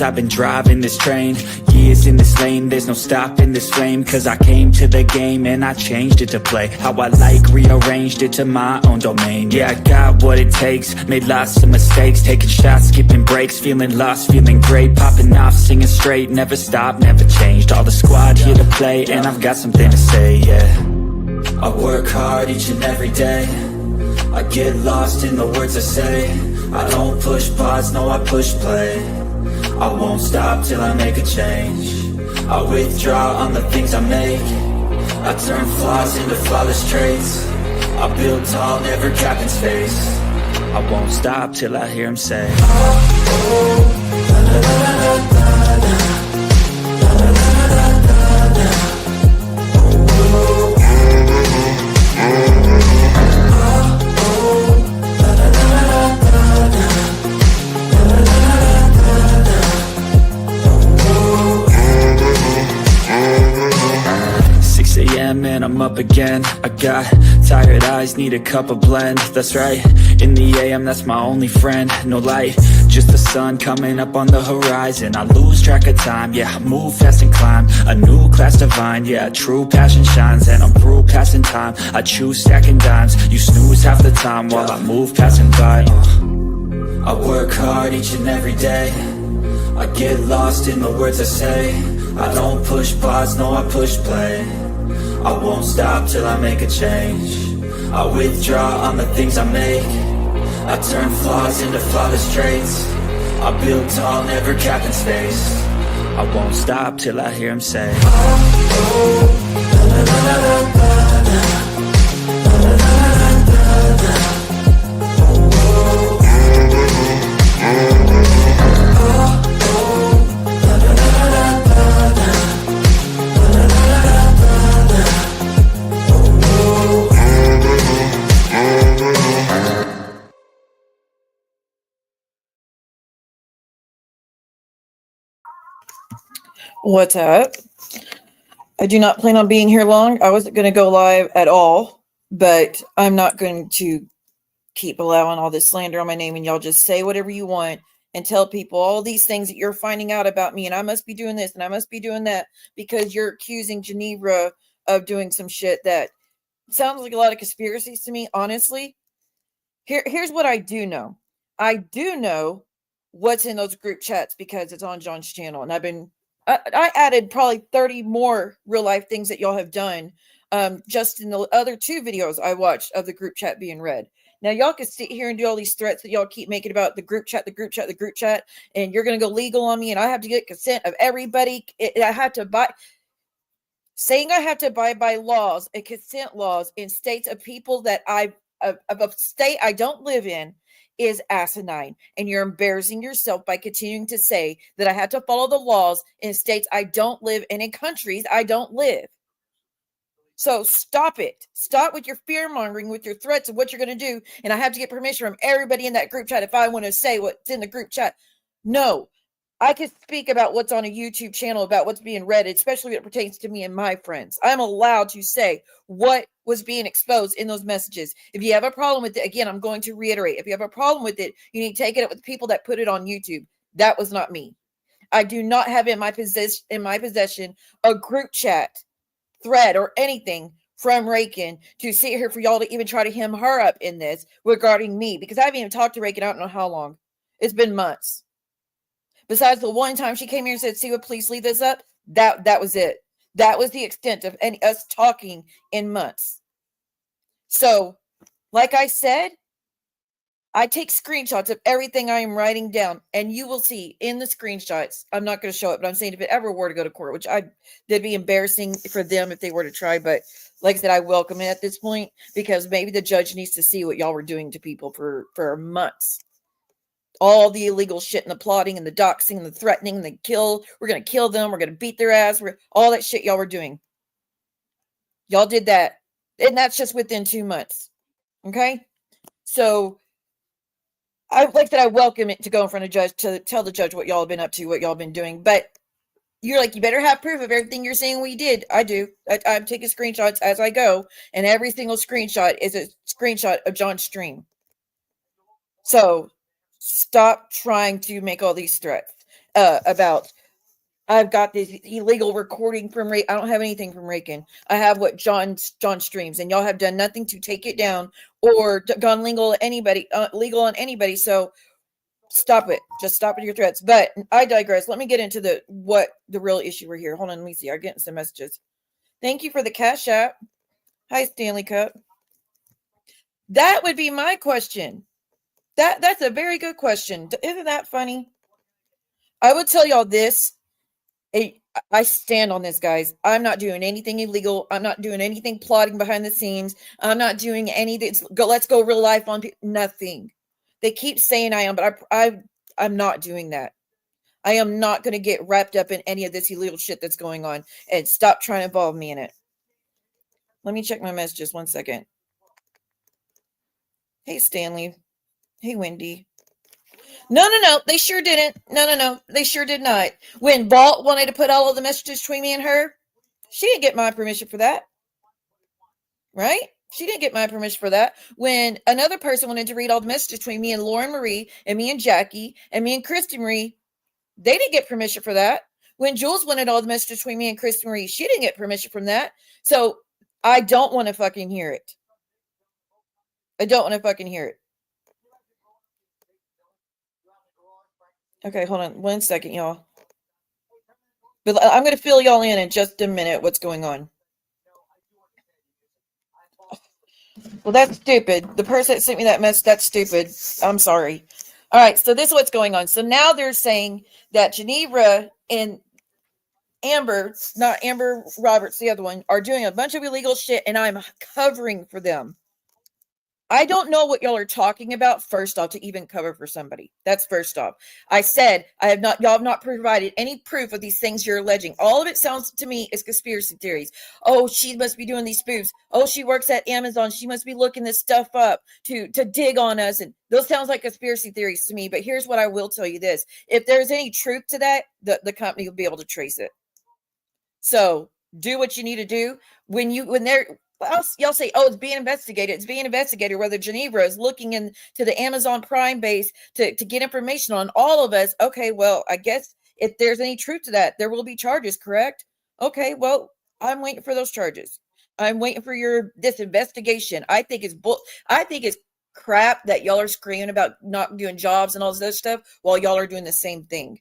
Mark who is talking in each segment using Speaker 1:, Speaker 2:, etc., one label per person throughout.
Speaker 1: years I've been driving this train, years in this lane, there's no stopping this flame. Cause I came to the game and I changed it to play how I like, rearranged it to my own domain. Yeah, I got what it takes, made lots of mistakes, taking shots, skipping breaks, feeling lost, feeling great, popping off, singing straight, never stopped, never changed. All the squad here to play and I've got something to say, yeah. I work hard each and every day, I get lost in the words I say. I don't push pause, no I push play. I won't stop till I make a change. I withdraw on the things I make. I turn flaws into flawless traits. I build tall, never capping space. I won't stop till I hear him say, oh, la, la, la, la, la. And I'm up again. I got tired eyes, need a cup of blend. That's right, in the AM, that's my only friend. No light, just the sun coming up on the horizon. I lose track of time, yeah, I move fast and climb a new class divine, yeah, true passion shines. And I'm through passing time, I choose stacking dimes. You snooze half the time while I move passing by. I work hard each and every day, I get lost in the words I say. I don't push pause, no I push play. I won't stop till I make a change. I withdraw on the things I make. I turn flaws into flawless traits. I build tall, never capping space. I won't stop till I hear him say, oh, la, la, la, la, la, la.
Speaker 2: What's up? I do not plan on being here long. I wasn't going to go live at all, but I'm not going to keep allowing all this slander on my name, and y'all just say whatever you want and tell people all these things that you're finding out about me, and I must be doing this and I must be doing that because you're accusing Geneva of doing some shit that sounds like a lot of conspiracies to me, honestly. Here's what I do know. I do know what's in those group chats because it's on John's channel, and I added probably 30 more real life things that y'all have done just in the other 2 videos I watched of the group chat being read. Now, y'all can sit here and do all these threats that y'all keep making about the group chat, and you're going to go legal on me, and I have to get consent of everybody. I have to saying I have to abide by laws and consent laws in states of people that of a state I don't live in is asinine, and you're embarrassing yourself by continuing to say that I have to follow the laws in states I don't live in countries I don't live. So stop it. Stop with your fear mongering, with your threats of what you're going to do. And I have to get permission from everybody in that group chat if I want to say what's in the group chat. No, I can speak about what's on a YouTube channel, about what's being read, especially when it pertains to me and my friends. I'm allowed to say what was being exposed in those messages. If you have a problem with it, again, I'm going to reiterate, if you have a problem with it, you need to take it up with the people that put it on YouTube. That was not me. I do not have in my possession a group chat thread or anything from Rakin to sit here for y'all to even try to hem her up in this regarding me, because I haven't even talked to Rakin. I don't know how long. It's been months. Besides the one time she came here and said, "Siwa, please leave this up." That was it. That was the extent of us talking in months. So, like I said, I take screenshots of everything I am writing down, and you will see in the screenshots. I'm not going to show it, but I'm saying if it ever were to go to court, which that'd be embarrassing for them if they were to try. But like I said, I welcome it at this point because maybe the judge needs to see what y'all were doing to people for months. All the illegal shit and the plotting and the doxing and the threatening and the kill. We're going to kill them. We're going to beat their ass. All that shit y'all were doing. Y'all did that. And that's just within 2 months. Okay? So, I welcome it to go in front of a judge to tell the judge what y'all have been up to, what y'all have been doing. But you're like, you better have proof of everything you're saying we did. I do. I'm taking screenshots as I go. And every single screenshot is a screenshot of John's stream. So, stop trying to make all these threats. about I've got this illegal recording from I don't have anything from Rakin. I have what John streams, and y'all have done nothing to take it down or gone legal on anybody. So stop it. Just stop with your threats. But I digress. Let me get into the real issue we're here. Hold on, let me see. I'm getting some messages. Thank you for the Cash App. Hi, Stanley Cup. That would be my question. That's a very good question. Isn't that funny? I would tell y'all this. I stand on this, guys. I'm not doing anything illegal. I'm not doing anything plotting behind the scenes. I'm not doing anything. Let's go real life on nothing. They keep saying I am, but I'm not doing that. I am not going to get wrapped up in any of this illegal shit that's going on, and stop trying to involve me in it. Let me check my messages 1 second. Hey, Stanley. Hey, Wendy. No. They sure didn't. No. They sure did not. When Vault wanted to put all of the messages between me and her, she didn't get my permission for that. Right? She didn't get my permission for that. When another person wanted to read all the messages between me and Lauren Marie and me and Jackie and me and Kristen Marie, they didn't get permission for that. When Jules wanted all the messages between me and Kristen Marie, she didn't get permission from that. So I don't want to fucking hear it. I don't want to fucking hear it. Okay, hold on 1 second, y'all. But I'm going to fill y'all in just a minute what's going on. Well, that's stupid. The person that sent me that message, that's stupid. I'm sorry. All right, so this is what's going on. So now they're saying that Geneva and Amber, not Amber Roberts, the other one, are doing a bunch of illegal shit, and I'm covering for them. I don't know what y'all are talking about, first off, to even cover for somebody. That's first off. I said, y'all have not provided any proof of these things you're alleging. All of it sounds to me is conspiracy theories. Oh, she must be doing these spoofs. Oh, she works at Amazon. She must be looking this stuff up to dig on us. And those sounds like conspiracy theories to me. But here's what I will tell you this. If there's any truth to that, the company will be able to trace it. So do what you need to do. When y'all say, oh, it's being investigated. It's being investigated whether Geneva is looking into the Amazon Prime base to get information on all of us. Okay, well, I guess if there's any truth to that, there will be charges, correct? Okay, well, I'm waiting for those charges. I'm waiting for this investigation. I think it's crap that y'all are screaming about not doing jobs and all this other stuff while y'all are doing the same thing.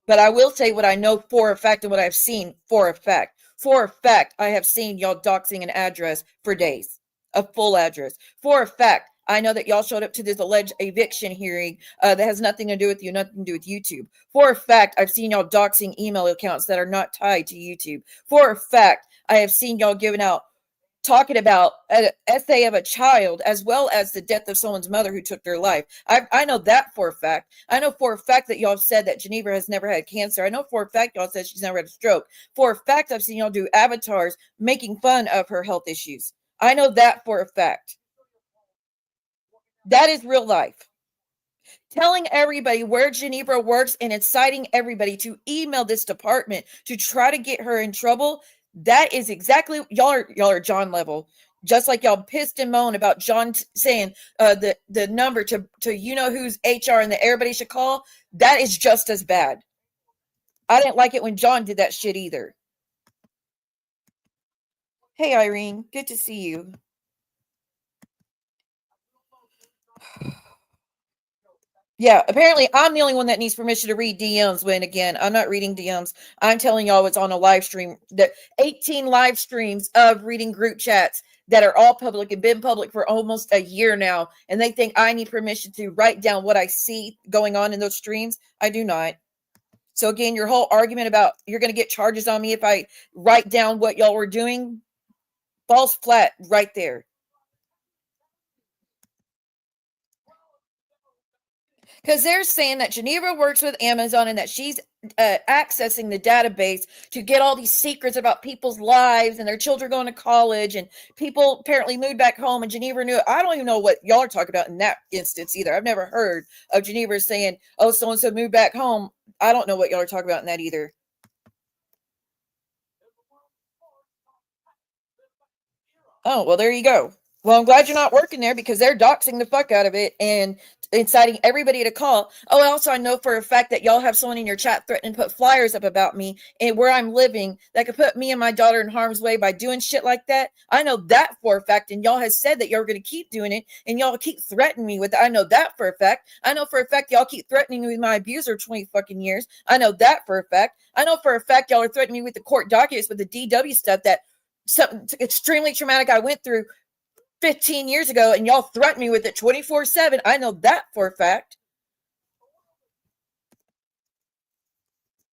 Speaker 2: But I will say what I know for a fact and what I've seen for a fact. For a fact, I have seen y'all doxing an address for days, a full address. For a fact, I know that y'all showed up to this alleged eviction hearing that has nothing to do with you, nothing to do with YouTube. For a fact, I've seen y'all doxing email accounts that are not tied to YouTube. For a fact, I have seen y'all talking about an essay of a child as well as the death of someone's mother who took their life. I know that for a fact. I know for a fact that y'all have said that Geneva has never had cancer. I know for a fact y'all said she's never had a stroke. For a fact, I've seen y'all do avatars making fun of her health issues. I know that for a fact. That is real life. Telling everybody where Geneva works and inciting everybody to email this department to try to get her in trouble. That is exactly y'all are John level. Just like y'all pissed and moan about John saying the number to who's HR and that everybody should call. That is just as bad. I didn't like it when John did that shit either. Hey, Irene, good to see you. Yeah, apparently I'm the only one that needs permission to read DMs when, again, I'm not reading DMs. I'm telling y'all what's on a live stream. The 18 live streams of reading group chats that are all public and been public for almost a year now. And they think I need permission to write down what I see going on in those streams. I do not. So again, your whole argument about you're going to get charges on me if I write down what y'all were doing falls flat right there. Because they're saying that Geneva works with Amazon and that she's accessing the database to get all these secrets about people's lives and their children going to college, and people apparently moved back home and Geneva knew it. I don't even know what y'all are talking about in that instance either. I've never heard of Geneva saying, oh, so-and-so moved back home. I don't know what y'all are talking about in that either. Oh, well, there you go. Well, I'm glad you're not working there because they're doxing the fuck out of it and inciting everybody to call. Oh, also, I know for a fact that y'all have someone in your chat threatening to put flyers up about me and where I'm living that could put me and my daughter in harm's way by doing shit like that. I know that for a fact, and y'all has said that y'all are going to keep doing it, and y'all keep threatening me with it. I know that for a fact. I know for a fact y'all keep threatening me with my abuser 20 fucking years. I know that for a fact. I know for a fact y'all are threatening me with the court documents with the DW stuff that something extremely traumatic I went through 15 years ago, and y'all threaten me with it 24/7. I know that for a fact.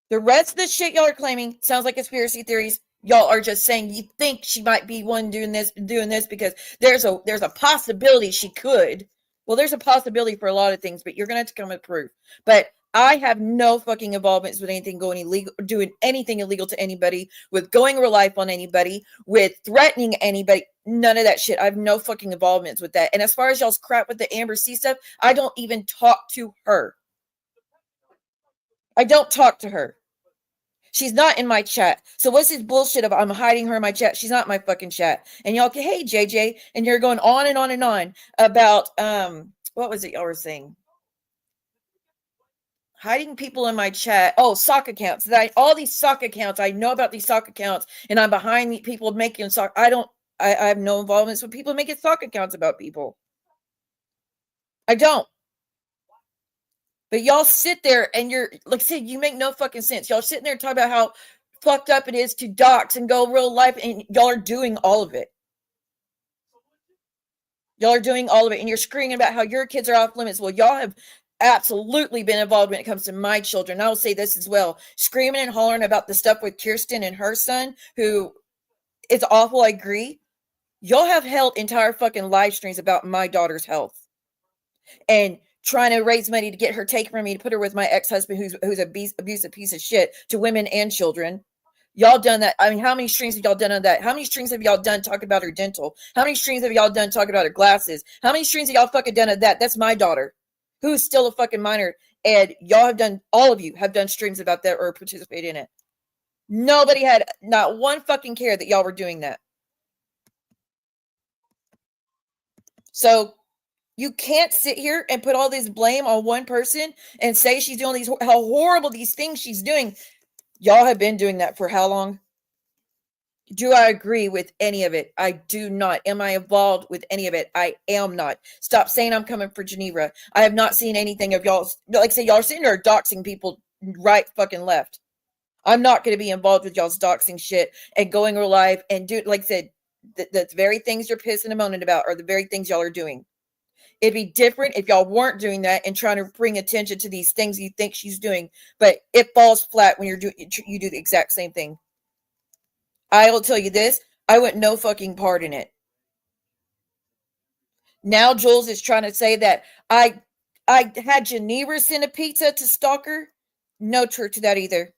Speaker 2: The rest of the shit y'all are claiming sounds like conspiracy theories. Y'all are just saying you think she might be one doing this because there's a possibility she could. Well, there's a possibility for a lot of things, but you're gonna have to come with proof. But I have no fucking involvements with anything going illegal, doing anything illegal to anybody, with going real life on anybody, with threatening anybody. None of that shit. I have no fucking involvements with that. And as far as y'all's crap with the Amber C stuff, I don't even talk to her. I don't talk to her. She's not in my chat. So what's this bullshit of I'm hiding her in my chat? She's not in my fucking chat. And y'all, hey JJ, and you're going on and on and on about what was it y'all were saying? Hiding people in my chat. Oh, sock accounts. All these sock accounts. I know about these sock accounts, and I'm behind the people making sock. I have no involvements with people making sock accounts about people. I don't. But y'all sit there and you're like I said, you make no fucking sense. Y'all sitting there talking about how fucked up it is to dox and go real life, and y'all are doing all of it. Y'all are doing all of it, and you're screaming about how your kids are off limits. Well, y'all have absolutely been involved when it comes to my children. I will say this as well. Screaming and hollering about the stuff with Kirsten and her son, who is awful, I agree. Y'all have held entire fucking live streams about my daughter's health. And trying to raise money to get her taken from me to put her with my ex-husband who's a abusive piece of shit to women and children. Y'all done that. I mean, how many streams have y'all done on that? How many streams have y'all done talking about her dental? How many streams have y'all done talking about her glasses? How many streams have y'all fucking done of that? That's my daughter, who is still a fucking minor. And y'all have done, all of you have done streams about that or participated in it. Nobody had not one fucking care that y'all were doing that. So you can't sit here and put all this blame on one person and say she's doing these, how horrible these things she's doing. Y'all have been doing that for how long? Do I agree with any of it? I do not. Am I involved with any of it? I am not. Stop saying I'm coming for Geneva. I have not seen anything of y'all. Like I say, y'all are sitting there doxing people right fucking left. I'm not going to be involved with y'all's doxing shit and going real life and do, like I said, the very things you're pissing and moaning about are the very things y'all are doing. It'd be different if y'all weren't doing that and trying to bring attention to these things you think she's doing, but it falls flat when you do the exact same thing. I will tell you this, I want no fucking part in it. Now Jules is trying to say that I had Geneva send a pizza to Stalker. No truth to that either.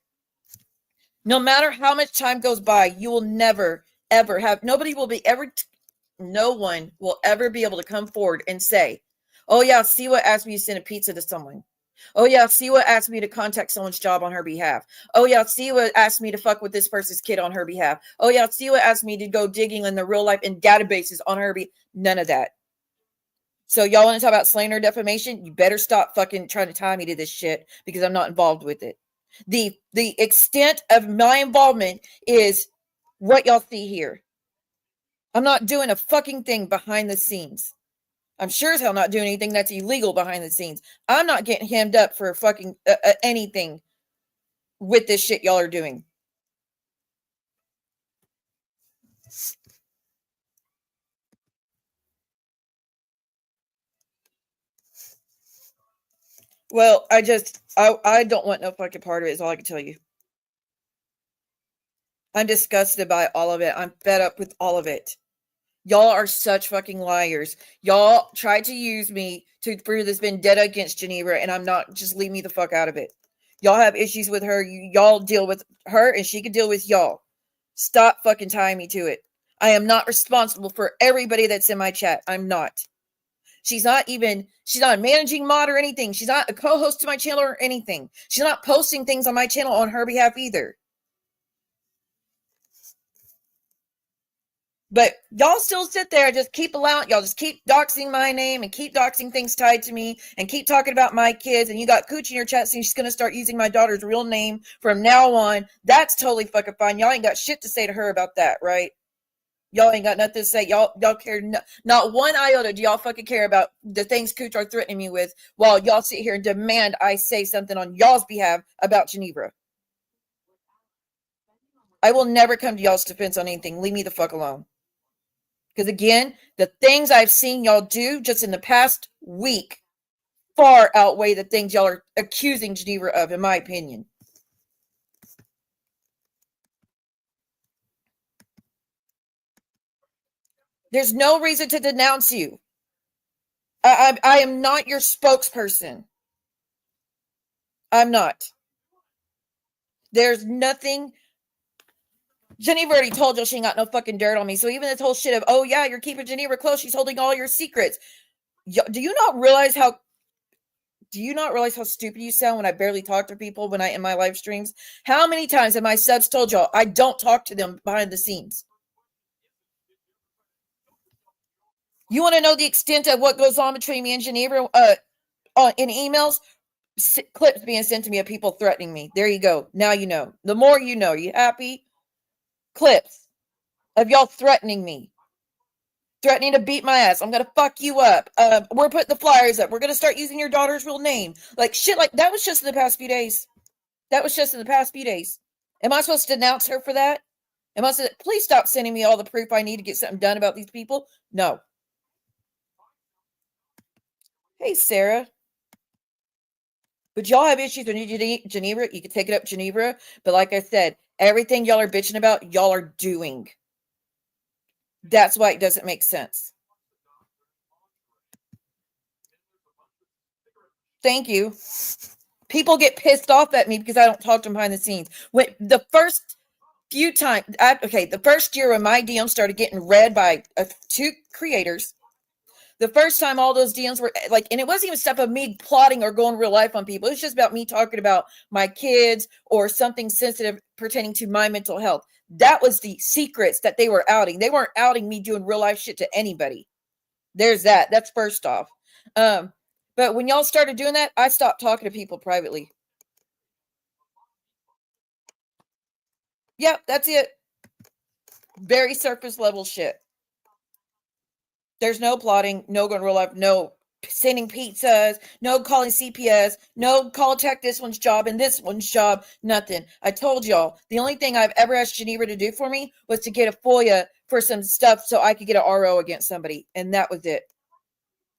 Speaker 2: No matter how much time goes by, you will never, ever have, no one will ever be able to come forward and say, oh yeah, Siwa asked me to send a pizza to someone. Oh yeah, Siwa asked me to contact someone's job on her behalf. Oh yeah, Siwa asked me to fuck with this person's kid on her behalf. Oh yeah, Siwa asked me to go digging in the real life in databases on her behalf. None of that. So y'all want to talk about slander defamation? You better stop fucking trying to tie me to this shit because I'm not involved with it. The extent of my involvement is what y'all see here. I'm not doing a fucking thing behind the scenes. I'm sure as hell not doing anything that's illegal behind the scenes. I'm not getting hemmed up for fucking anything with this shit y'all are doing. Well, I don't want no fucking part of it is all I can tell you. I'm disgusted by all of it. I'm fed up with all of it. Y'all are such fucking liars. Y'all tried to use me to prove this vendetta against Geneva, and I'm not. Just leave me the fuck out of it. Y'all have issues with her. Y'all deal with her, and she can deal with y'all. Stop fucking tying me to it. I am not responsible for everybody that's in my chat. I'm not. She's not a managing mod or anything. She's not a co-host to my channel or anything. She's not posting things on my channel on her behalf either. But y'all still sit there and just keep allowing, y'all just keep doxing my name and keep doxing things tied to me and keep talking about my kids. And you got Cooch in your chat saying she's going to start using my daughter's real name from now on. That's totally fucking fine. Y'all ain't got shit to say to her about that, right? Y'all ain't got nothing to say. Y'all care not one iota. Do y'all fucking care about the things Cooch are threatening me with while y'all sit here and demand I say something on y'all's behalf about Geneva? I will never come to y'all's defense on anything. Leave me the fuck alone. Because again, the things I've seen y'all do just in the past week far outweigh the things y'all are accusing Geneva of, in my opinion. There's no reason to denounce you. I am not your spokesperson. I'm not. There's nothing. Geneva already told you she ain't got no fucking dirt on me. So even this whole shit of, oh yeah, you're keeping Geneva close. She's holding all your secrets. Do you not realize how stupid you sound when I barely talk to people when I in my live streams? How many times have my subs told y'all I don't talk to them behind the scenes? You want to know the extent of what goes on between me and Geneva in emails? Clips being sent to me of people threatening me. There you go. Now you know. The more you know. You happy? Clips of y'all threatening me. Threatening to beat my ass. I'm going to fuck you up. We're putting the flyers up. We're going to start using your daughter's real name. Like shit like that was just in the past few days. Am I supposed to denounce her for that? Am I supposed to, please stop sending me all the proof I need to get something done about these people? No. Hey, Sarah. But y'all have issues with Geneva. You can take it up Geneva. But like I said, everything y'all are bitching about, y'all are doing. That's why it doesn't make sense. Thank you. People get pissed off at me because I don't talk to them behind the scenes. When the first few times, the first year when my DM started getting read by 2 creators, the first time all those DMs were like, and it wasn't even stuff of me plotting or going real life on people. It was just about me talking about my kids or something sensitive pertaining to my mental health. That was the secrets that they were outing. They weren't outing me doing real life shit to anybody. There's that. That's first off. But when y'all started doing that, I stopped talking to people privately. Yep, that's it. Very surface level shit. There's no plotting, no going real life, no sending pizzas, no calling CPS, no call check this one's job and this one's job, nothing. I told y'all, the only thing I've ever asked Geneva to do for me was to get a FOIA for some stuff so I could get an RO against somebody, and that was it.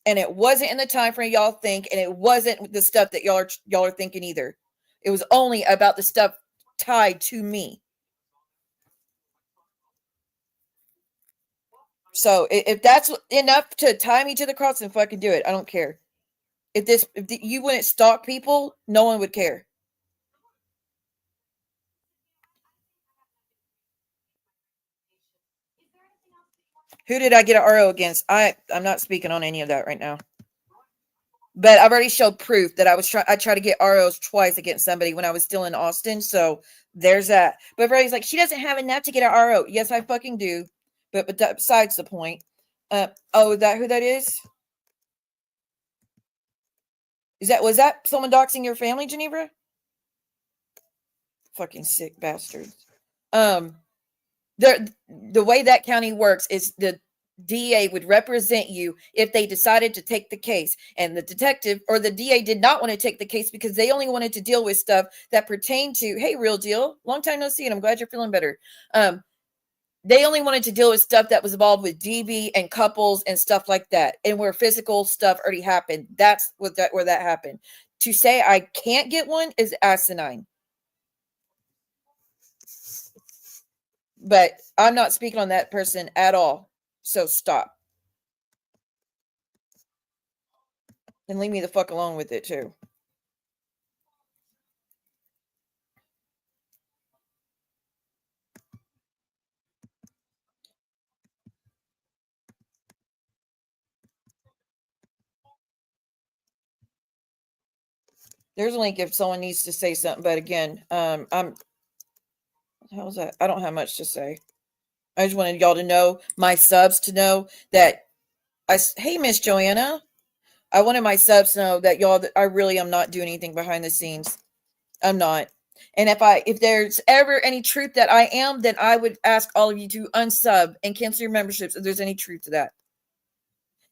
Speaker 2: And it wasn't in the time frame y'all think, and it wasn't the stuff that y'all are thinking either. It was only about the stuff tied to me. So if that's enough to tie me to the cross, then fucking do it. I don't care. If you wouldn't stalk people, no one would care. Who did I get an RO against? I'm not speaking on any of that right now. But I've already showed proof that I tried to get ROs twice against somebody when I was still in Austin. So there's that. But everybody's like, she doesn't have enough to get an RO. Yes, I fucking do. But besides the point. Is that who that is? Was that someone doxing your family, Geneva? Fucking sick bastards. The way that county works is the DA would represent you if they decided to take the case, and the detective or the DA did not want to take the case because they only wanted to deal with stuff that pertained to, hey, real deal, long time no see, and I'm glad you're feeling better. They only wanted to deal with stuff that was involved with DV and couples and stuff like that, and where physical stuff already happened. That's where that happened. To say I can't get one is asinine. But I'm not speaking on that person at all. So stop. And leave me the fuck alone with it too. There's a link if someone needs to say something. But again, how's that? I don't have much to say. I just wanted y'all to know, my subs to know that hey, Miss Joanna, I wanted my subs to know that y'all, I really am not doing anything behind the scenes. I'm not. And if there's ever any truth that I am, then I would ask all of you to unsub and cancel your memberships if there's any truth to that.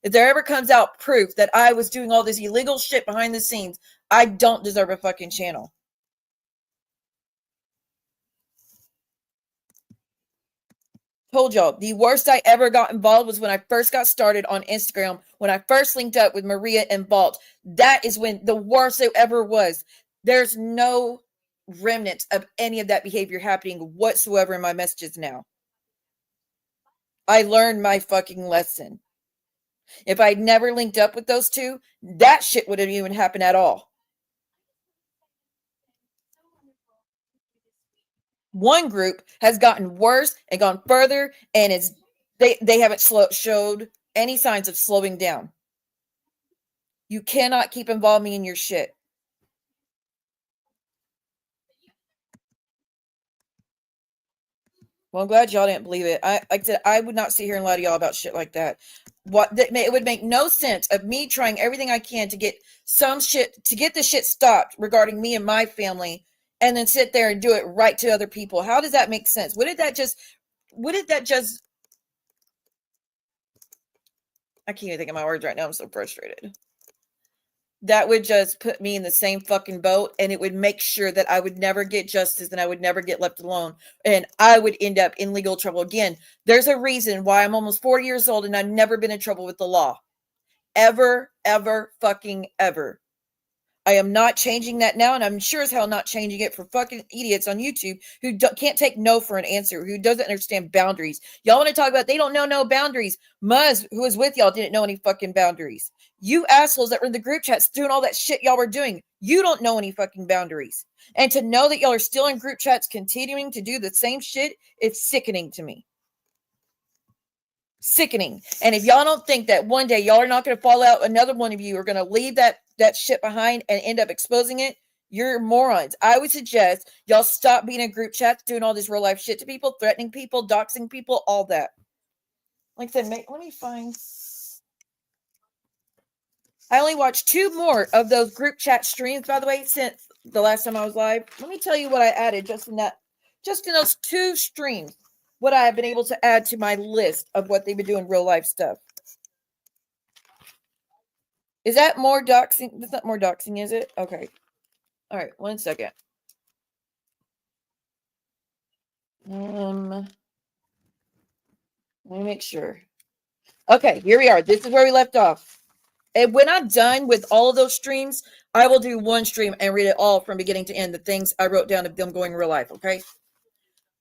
Speaker 2: If there ever comes out proof that I was doing all this illegal shit behind the scenes, I don't deserve a fucking channel. Told y'all, the worst I ever got involved was when I first got started on Instagram, when I first linked up with Maria and Balt. That is when the worst it ever was. There's no remnants of any of that behavior happening whatsoever in my messages now. I learned my fucking lesson. If I'd never linked up with those two, that shit wouldn't even happen at all. One group has gotten worse and gone further, and they haven't showed any signs of slowing down. You cannot keep involving me in your shit. Well, I'm glad y'all didn't believe it. Like I said, I would not sit here and lie to y'all about shit like that. It would make no sense of me trying everything I can to get the shit stopped regarding me and my family, and then sit there and do it right to other people. How does that make sense? Wouldn't that just I can't even think of my words right now. I'm so frustrated. That would just put me in the same fucking boat, and it would make sure that I would never get justice and I would never get left alone, and I would end up in legal trouble again. There's a reason why I'm almost 40 years old and I've never been in trouble with the law. Ever, fucking ever. I am not changing that now, and I'm sure as hell not changing it for fucking idiots on YouTube who can't take no for an answer, who doesn't understand boundaries. Y'all want to talk about they don't know no boundaries. Muzz, who was with y'all, didn't know any fucking boundaries. You assholes that were in the group chats doing all that shit y'all were doing, you don't know any fucking boundaries. And to know that y'all are still in group chats continuing to do the same shit, it's sickening to me. Sickening. And if y'all don't think that one day y'all are not going to fall out, another one of you are going to leave that shit behind and end up exposing it, you're morons. I would suggest y'all stop being in group chats, doing all this real life shit to people, threatening people, doxing people, all that. Like I said, let me find. I only watched 2 more of those group chat streams, by the way, since the last time I was live. Let me tell you what I added just in those 2 streams. What I have been able to add to my list of what they've been doing real life stuff. Is that more doxing? That's not more doxing, is it? Okay. All right, 1 second. Let me make sure. Okay, here we are. This is where we left off. And when I'm done with all of those streams, I will do 1 stream and read it all from beginning to end, the things I wrote down of them going real life, okay?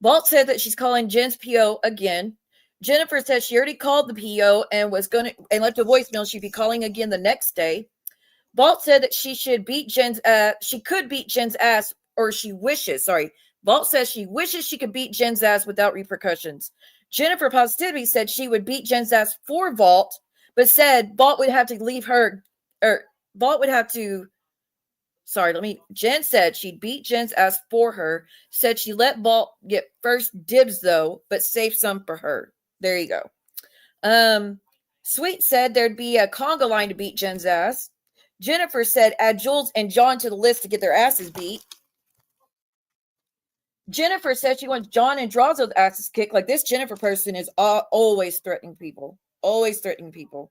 Speaker 2: Walt said that she's calling Jen's PO again. Jennifer says she already called the PO and left a voicemail. She'd be calling again the next day. Walt said that she could beat Jen's ass, or she wishes. Sorry. Walt says she wishes she could beat Jen's ass without repercussions. Jennifer Positivity said she would beat Jen's ass for Walt, but said Walt would have to leave her, or Walt would have to. Jen said she'd beat Jen's ass for her, said she let Walt get first dibs though, but save some for her. There you go. Sweet said there'd be a conga line to beat Jen's ass. Jennifer said add Jules and John to the list to get their asses beat. Jennifer said she wants John and Drazo's asses kicked. Like, this Jennifer person is always threatening people. Always threatening people.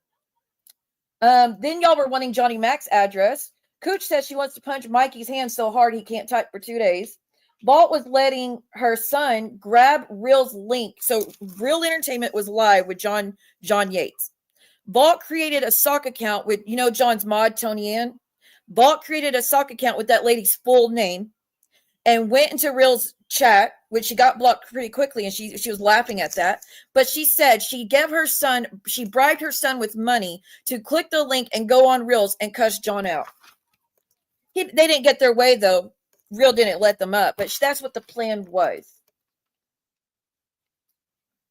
Speaker 2: Then y'all were wanting Johnny Mac's address. Cooch says she wants to punch Mikey's hand so hard he can't type for 2 days. Balt was letting her son grab Real's link. So Real Entertainment was live with John Yates. Balt created a sock account with, John's mod, Tony Ann. Balt created a sock account with that lady's full name and went into Real's chat, which she got blocked pretty quickly, and she was laughing at that. But she said she bribed her son with money to click the link and go on Reels and cuss John out. They didn't get their way, though. Real didn't let them up, but that's what the plan was.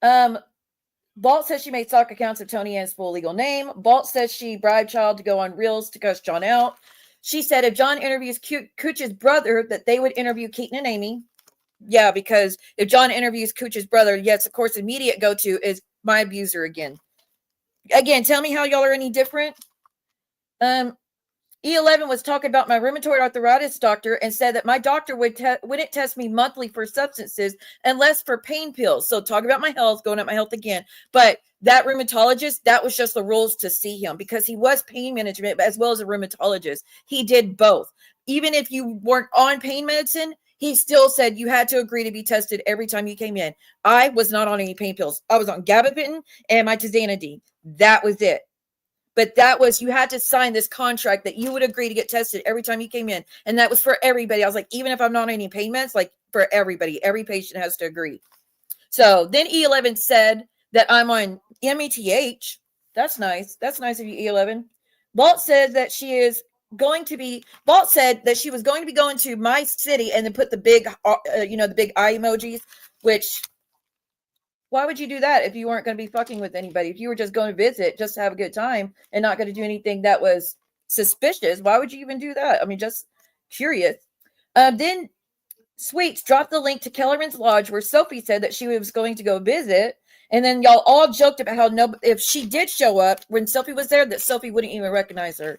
Speaker 2: Balt says she made sock accounts of Tony Ann's full legal name. Balt says she bribed Child to go on Reels to cuss John out. She said if John interviews Cooch's brother, that they would interview Keaton and Amy. Yeah, because if John interviews Cooch's brother, yes, of course, immediate go-to is my abuser again. Again, tell me how y'all are any different. E11 was talking about my rheumatoid arthritis doctor and said that my doctor wouldn't test me monthly for substances unless for pain pills. So talk about my health, going up my health again. But that rheumatologist, that was just the rules to see him because he was pain management as well as a rheumatologist. He did both. Even if you weren't on pain medicine, he still said you had to agree to be tested every time you came in. I was not on any pain pills. I was on gabapentin and my tizanidine. That was it. But that was, you had to sign this contract that you would agree to get tested every time you came in. And that was for everybody. I was like, even if I'm not on any pain meds, like for everybody, every patient has to agree. So then E11 said that I'm on METH. That's nice. That's nice of you, E11. Balt said that she is going to be, Balt said that she was going to be going to my city and then put the big, the big eye emojis, which, why would you do that if you weren't going to be fucking with anybody? If you were just going to visit, just to have a good time and not going to do anything that was suspicious, why would you even do that? I mean, just curious. Then Sweets dropped the link to Kellerman's Lodge where Sophie said that she was going to go visit. And then y'all all joked about how if she did show up when Sophie was there, that Sophie wouldn't even recognize her.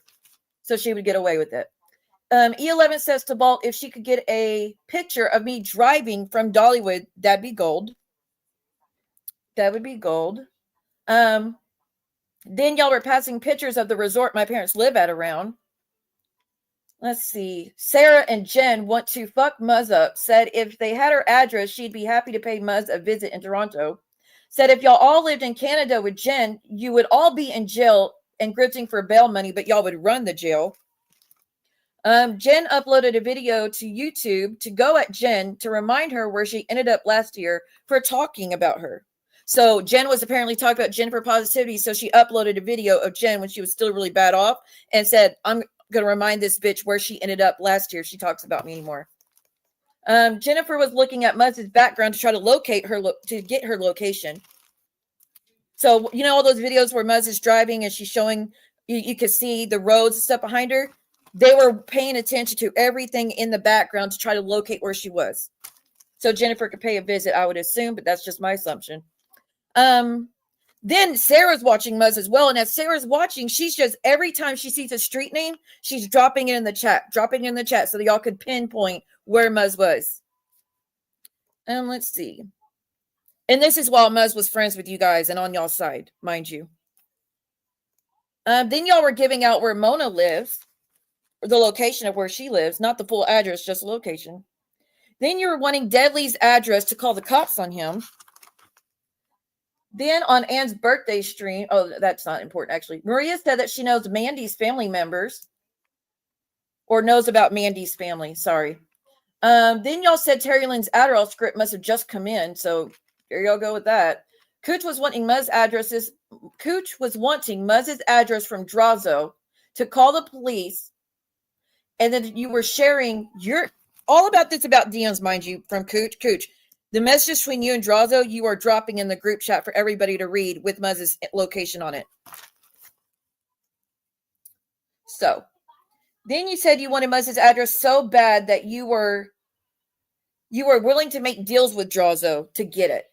Speaker 2: So she would get away with it. E11 says to Balt, if she could get a picture of me driving from Dollywood, that'd be gold. That would be gold. Then y'all were passing pictures of the resort my parents live at around. Let's see. Sarah and Jen want to fuck Muzz up. Said if they had her address, she'd be happy to pay Muzz a visit in Toronto. Said if y'all all lived in Canada with Jen, you would all be in jail and grifting for bail money, but y'all would run the jail. Jen uploaded a video to YouTube to go at Jen to remind her where she ended up last year for talking about her. So Jen was apparently talking about Jennifer positivity. So she uploaded a video of Jen when she was still really bad off and said, I'm going to remind this bitch where she ended up last year. She talks about me anymore. Jennifer was looking at Muzz's background to try to locate her, to get her location. So, you know, all those videos where Muzz is driving and she's showing, you can see the roads and stuff behind her. They were paying attention to everything in the background to try to locate where she was. So Jennifer could pay a visit, I would assume, but that's just my assumption. Then Sarah's watching Muzz as well. And as Sarah's watching, she's just, every time she sees a street name, she's dropping it in the chat so that y'all could pinpoint where Muzz was. And let's see. And this is while Muzz was friends with you guys and on y'all's side, mind you. Then y'all were giving out where Mona lives, or the location of where she lives, not the full address, just the location. Then you were wanting Deadly's address to call the cops on him. Then on Anne's birthday stream, oh, that's not important, actually. Maria said that she knows Mandy's family members, or knows about Mandy's family, sorry. Then y'all said Terry Lynn's Adderall script must have just come in, so there y'all go with that. Cooch was wanting Muzz's address from Drazo to call the police, and then you were sharing all about this about DMs, mind you, from Cooch. The message between you and Drazo, you are dropping in the group chat for everybody to read with Muzz's location on it. So, then you said you wanted Muzz's address so bad that you were willing to make deals with Drazo to get it.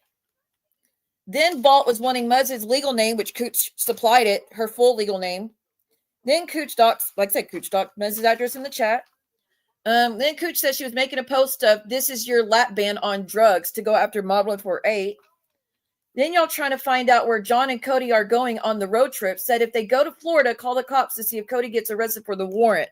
Speaker 2: Then Balt was wanting Muzz's legal name, which Cooch supplied it, her full legal name. Then Cooch docs, like I said, Cooch docked Muzz's address in the chat. Then Cooch said she was making a post of this is your lap band on drugs to go after Model 48. Then y'all trying to find out where John and Cody are going on the road trip. Said if they go to Florida, call the cops to see if Cody gets arrested for the warrant.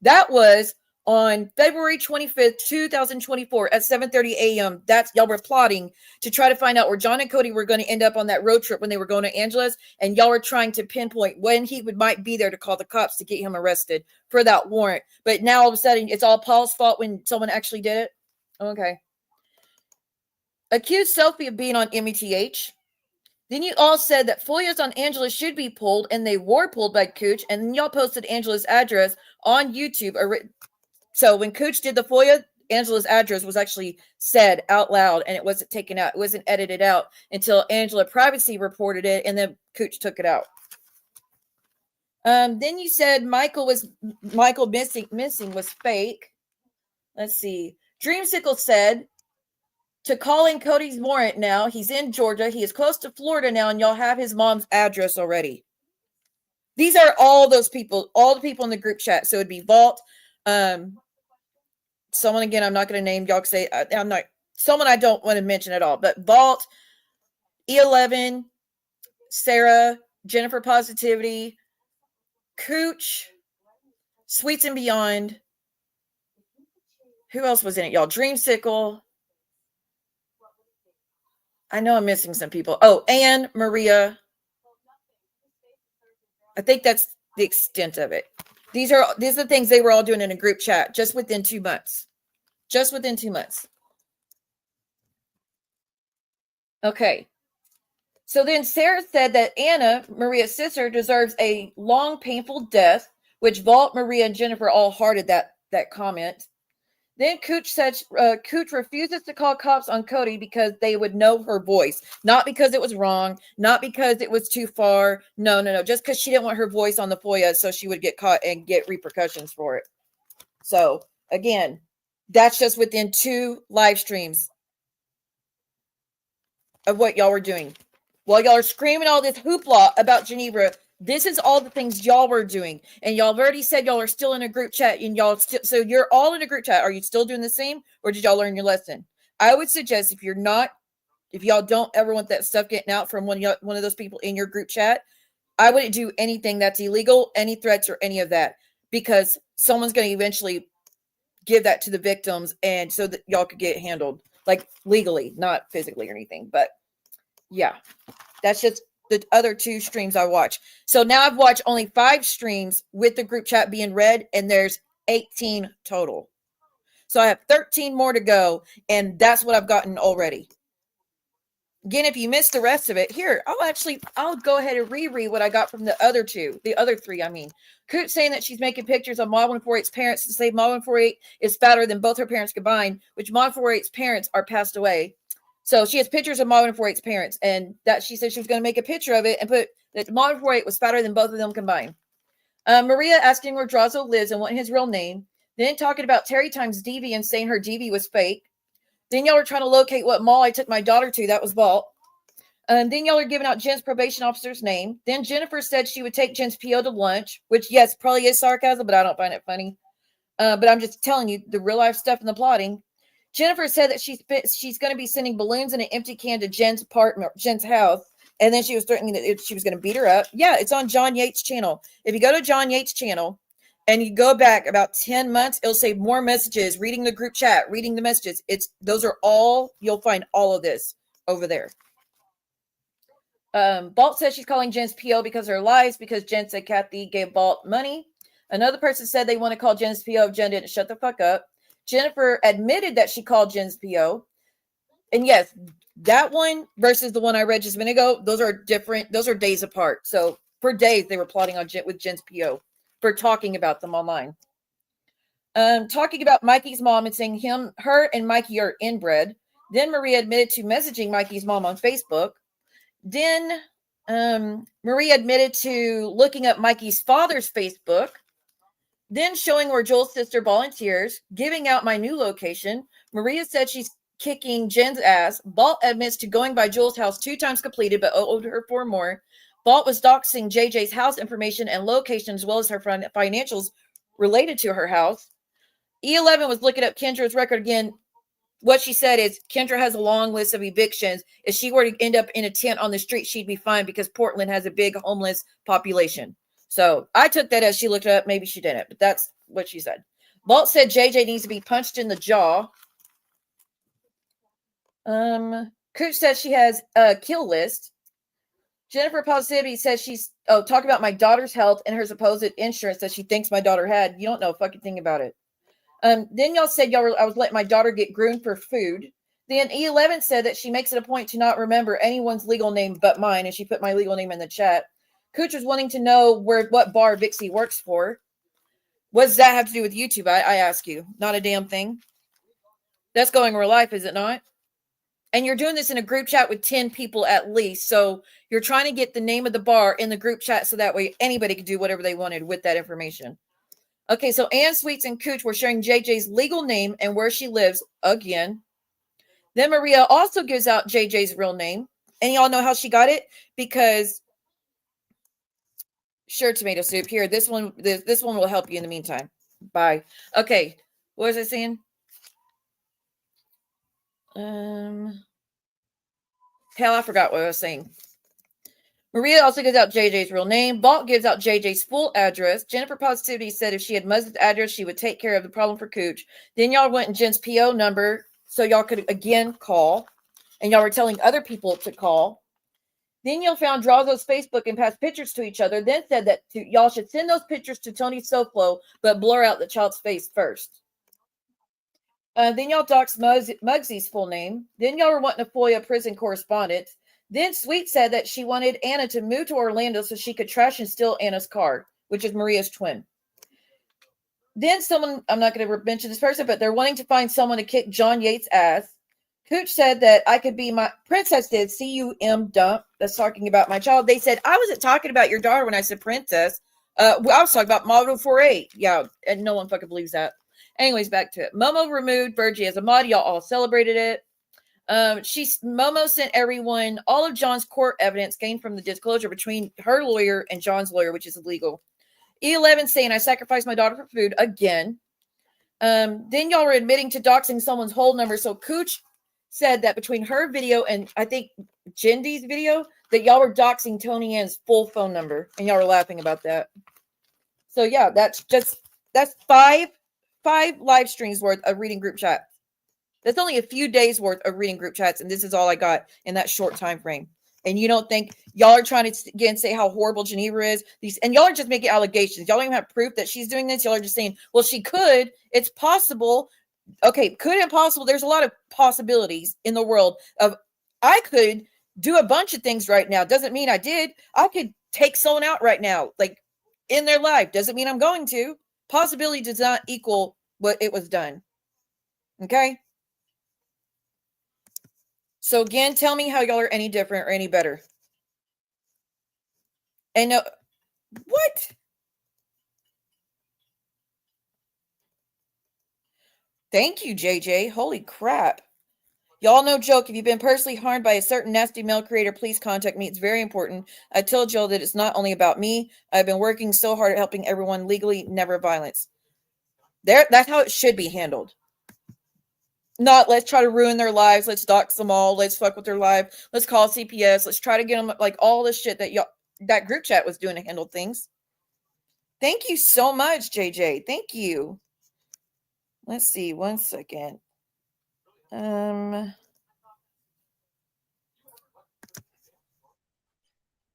Speaker 2: That was on February 25th, 2024 at 7:30 a.m. That's y'all were plotting to try to find out where John and Cody were going to end up on that road trip when they were going to Angela's, and y'all were trying to pinpoint when he might be there to call the cops to get him arrested for that warrant. But now all of a sudden it's all Paul's fault when someone actually did it. Okay. Accused Sophie of being on METH. Then you all said that FOIAs on Angela should be pulled, and they were pulled by Cooch, and then y'all posted Angela's address on YouTube. So when Cooch did the FOIA, Angela's address was actually said out loud, and it wasn't taken out. It wasn't edited out until Angela Privacy reported it, and then Cooch took it out. Then you said Michael missing was fake. Let's see. Dreamsicle said to calling Cody's warrant now. He's in Georgia. He is close to Florida now, and y'all have his mom's address already. These are all those people, all the people in the group chat. So it'd be Vault. Someone, again, I'm not going to name. Y'all can say, I'm not, someone I don't want to mention at all. But Vault, E11, Sarah, Jennifer Positivity, Cooch, Sweets and Beyond. Who else was in it, y'all? Dreamsicle. I know I'm missing some people. Oh, Anne, Maria. I think that's the extent of it. These are the things they were all doing in a group chat just within 2 months. Just within 2 months. Okay. So then Sarah said that Anna, Maria's sister, deserves a long, painful death, which Vault, Maria, and Jennifer all hearted that comment. Then Cooch said Cooch refuses to call cops on Cody because they would know her voice. Not because it was wrong. Not because it was too far. No. Just because she didn't want her voice on the FOIA so she would get caught and get repercussions for it. So, again, that's just within 2 live streams of what y'all were doing. While y'all are screaming all this hoopla about Geneva, this is all the things y'all were doing. And y'all have already said y'all are still in a group chat. And y'all still, so you're all in a group chat. Are you still doing the same? Or did y'all learn your lesson? I would suggest if y'all don't ever want that stuff getting out from one of those people in your group chat, I wouldn't do anything that's illegal, any threats or any of that. Because someone's going to eventually give that to the victims. And so that y'all could get handled. Like legally, not physically or anything. But yeah, that's just the other 2 streams I watch. So now I've watched only 5 streams with the group chat being read, and there's 18 total. So I have 13 more to go, and that's what I've gotten already. Again, if you missed the rest of it, here, I'll go ahead and reread what I got from the other 3, I mean. Cooch saying that she's making pictures of Mod 148's parents to say Mod 148 is fatter than both her parents combined, which Mod 148's parents are passed away. So she has pictures of Mod 148's parents, and that she said she was going to make a picture of it and put that Mod 148 was fatter than both of them combined. Maria asking where Drazo lives and what his real name. Then talking about Terry Times DV and saying her DV was fake. Then y'all are trying to locate what mall I took my daughter to. That was Vault. Then y'all are giving out Jen's probation officer's name. Then Jennifer said she would take Jen's PO to lunch, which, yes, probably is sarcasm, but I don't find it funny. But I'm just telling you the real life stuff and the plotting. Jennifer said that she's going to be sending balloons in an empty can to Jen's apartment, Jen's house. And then she was threatening that she was going to beat her up. Yeah, it's on John Yates' channel. If you go to John Yates' channel and you go back about 10 months, it'll say more messages, reading the group chat, reading the messages. Those are all, you'll find all of this over there. Vault says she's calling Jen's PO because of her lies, because Jen said Kathy gave Vault money. Another person said they want to call Jen's PO if Jen didn't shut the fuck up. Jennifer admitted that she called Jen's PO. And yes, that one versus the one I read just a minute ago, those are different. Those are days apart. So for days, they were plotting on with Jen's PO for talking about them online. Talking about Mikey's mom and saying her and Mikey are inbred. Then Maria admitted to messaging Mikey's mom on Facebook. Then Maria admitted to looking up Mikey's father's Facebook. Then showing where Joel's sister volunteers, giving out my new location. Maria said she's kicking Jen's ass. Vault admits to going by Joel's house 2 times completed, but owed her 4 more. Vault was doxing JJ's house information and location, as well as her financials related to her house. E11 was looking up Kendra's record again. What she said is Kendra has a long list of evictions. If she were to end up in a tent on the street, she'd be fine because Portland has a big homeless population. So I took that as she looked it up. Maybe she didn't, but that's what she said. Vault said JJ needs to be punched in the jaw. Cooch says she has a kill list. Jennifer Positivity says talk about my daughter's health and her supposed insurance that she thinks my daughter had. You don't know a fucking thing about it. Then y'all said I was letting my daughter get groomed for food. Then E11 said that she makes it a point to not remember anyone's legal name but mine, and she put my legal name in the chat. Cooch was wanting to know what bar Vixie works for. What does that have to do with YouTube? I ask you. Not a damn thing. That's going real life, is it not? And you're doing this in a group chat with 10 people at least. So you're trying to get the name of the bar in the group chat so that way anybody could do whatever they wanted with that information. Okay, so Ann Sweets and Cooch were sharing JJ's legal name and where she lives again. Then Maria also gives out JJ's real name. And y'all know how she got it? Because sure, tomato soup. Here, this one will help you in the meantime. Bye. Okay. What was I saying? Hell, I forgot what I was saying. Maria also gives out JJ's real name. Vault gives out JJ's full address. Jennifer Positivity said if she had Muz's address, she would take care of the problem for Cooch. Then y'all went and Jen's PO number so y'all could again call. And y'all were telling other people to call. Then y'all found Drazo's Facebook and passed pictures to each other. Then said that y'all should send those pictures to Tony Soflo, but blur out the child's face first. Then y'all doxed Muggsy's full name. Then y'all were wanting to FOIA prison correspondence. Then Sweet said that she wanted Anna to move to Orlando so she could trash and steal Anna's car, which is Maria's twin. Then someone, I'm not going to mention this person, but they're wanting to find someone to kick John Yates' ass. Cooch said that I could be my princess did CUM dump. That's talking about my child. They said, I wasn't talking about your daughter when I said princess. I was talking about Model 48. Yeah, and no one fucking believes that. Anyways, back to it. Momo removed Virgie as a mod. Y'all all celebrated it. Momo sent everyone all of John's court evidence gained from the disclosure between her lawyer and John's lawyer, which is illegal. E11 saying I sacrificed my daughter for food again. Then y'all were admitting to doxing someone's whole number. So Cooch said that between her video and I think Jindy's video that y'all were doxing Tony Ann's full phone number, and y'all were laughing about that. So yeah, that's five live streams worth of reading group chat. That's only a few days worth of reading group chats, and this is all I got in that short time frame. And you don't think y'all are trying to again say how horrible Geneva is? And y'all are just making allegations. Y'all don't even have proof that she's doing this. Y'all are just saying, well, she could. It's possible. Okay, could and possible. There's a lot of possibilities in the world of I could do a bunch of things right now. Doesn't mean I did. I could take someone out right now, like in their life. Doesn't mean I'm going to. Possibility does not equal what it was done. Okay? So again, tell me how y'all are any different or any better. And what? Thank you, JJ. Holy crap. Y'all no joke. If you've been personally harmed by a certain nasty male creator, please contact me. It's very important. I told y'all that it's not only about me. I've been working so hard at helping everyone legally, never violence. That's how it should be handled. Not let's try to ruin their lives. Let's dox them all. Let's fuck with their life. Let's call CPS. Let's try to get them like all this shit that that group chat was doing to handle things. Thank you so much, JJ. Thank you. Let's see. 1 second.
Speaker 3: And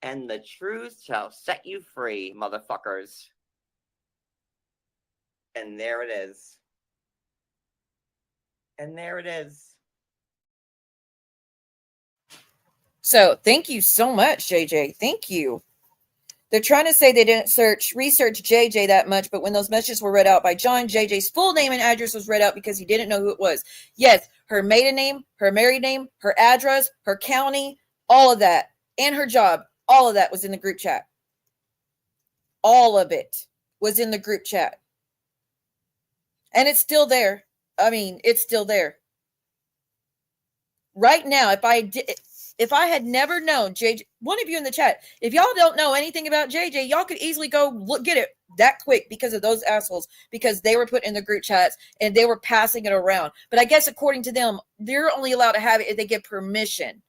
Speaker 3: the truth shall set you free, motherfuckers. And there it is. And there it is.
Speaker 2: So thank you so much, JJ. Thank you. They're trying to say they didn't research JJ that much, but when those messages were read out by John, JJ's full name and address was read out because he didn't know who it was. Yes, her maiden name, her married name, her address, her county, all of that, and her job, all of that was in the group chat. All of it was in the group chat. And it's still there. I mean, it's still there. Right now, if I had never known JJ, one of you in the chat, if y'all don't know anything about JJ, y'all could easily go get it that quick because of those assholes, because they were put in the group chats and they were passing it around. But I guess according to them, they're only allowed to have it if they get permission.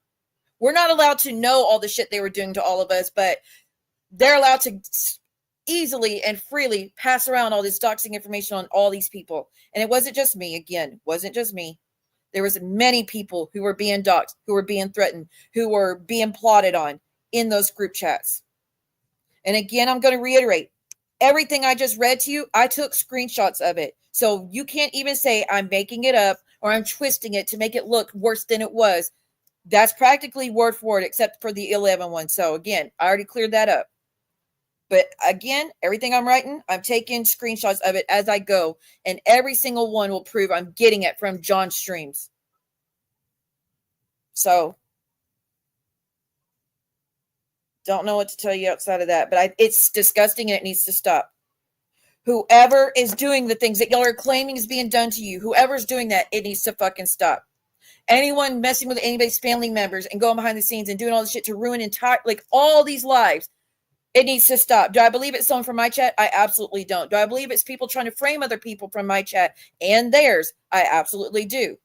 Speaker 2: We're not allowed to know all the shit they were doing to all of us, but they're allowed to easily and freely pass around all this doxing information on all these people. And it wasn't just me. Again, it wasn't just me. There was many people who were being doxed, who were being threatened, who were being plotted on in those group chats. And again, I'm going to reiterate, everything I just read to you, I took screenshots of it. So you can't even say I'm making it up or I'm twisting it to make it look worse than it was. That's practically word for word, except for the 11 one. So again, I already cleared that up. But again, everything I'm writing, I'm taking screenshots of it as I go. And every single one will prove I'm getting it from John's streams. So, don't know what to tell you outside of that. But it's disgusting and it needs to stop. Whoever is doing the things that y'all are claiming is being done to you, whoever's doing that, it needs to fucking stop. anyone messing with anybody's family members and going behind the scenes and doing all this shit to ruin entire, like all these lives. It needs to stop. Do I believe it's someone from my chat? I absolutely don't. Do I believe it's people trying to frame other people from my chat and theirs? I absolutely do.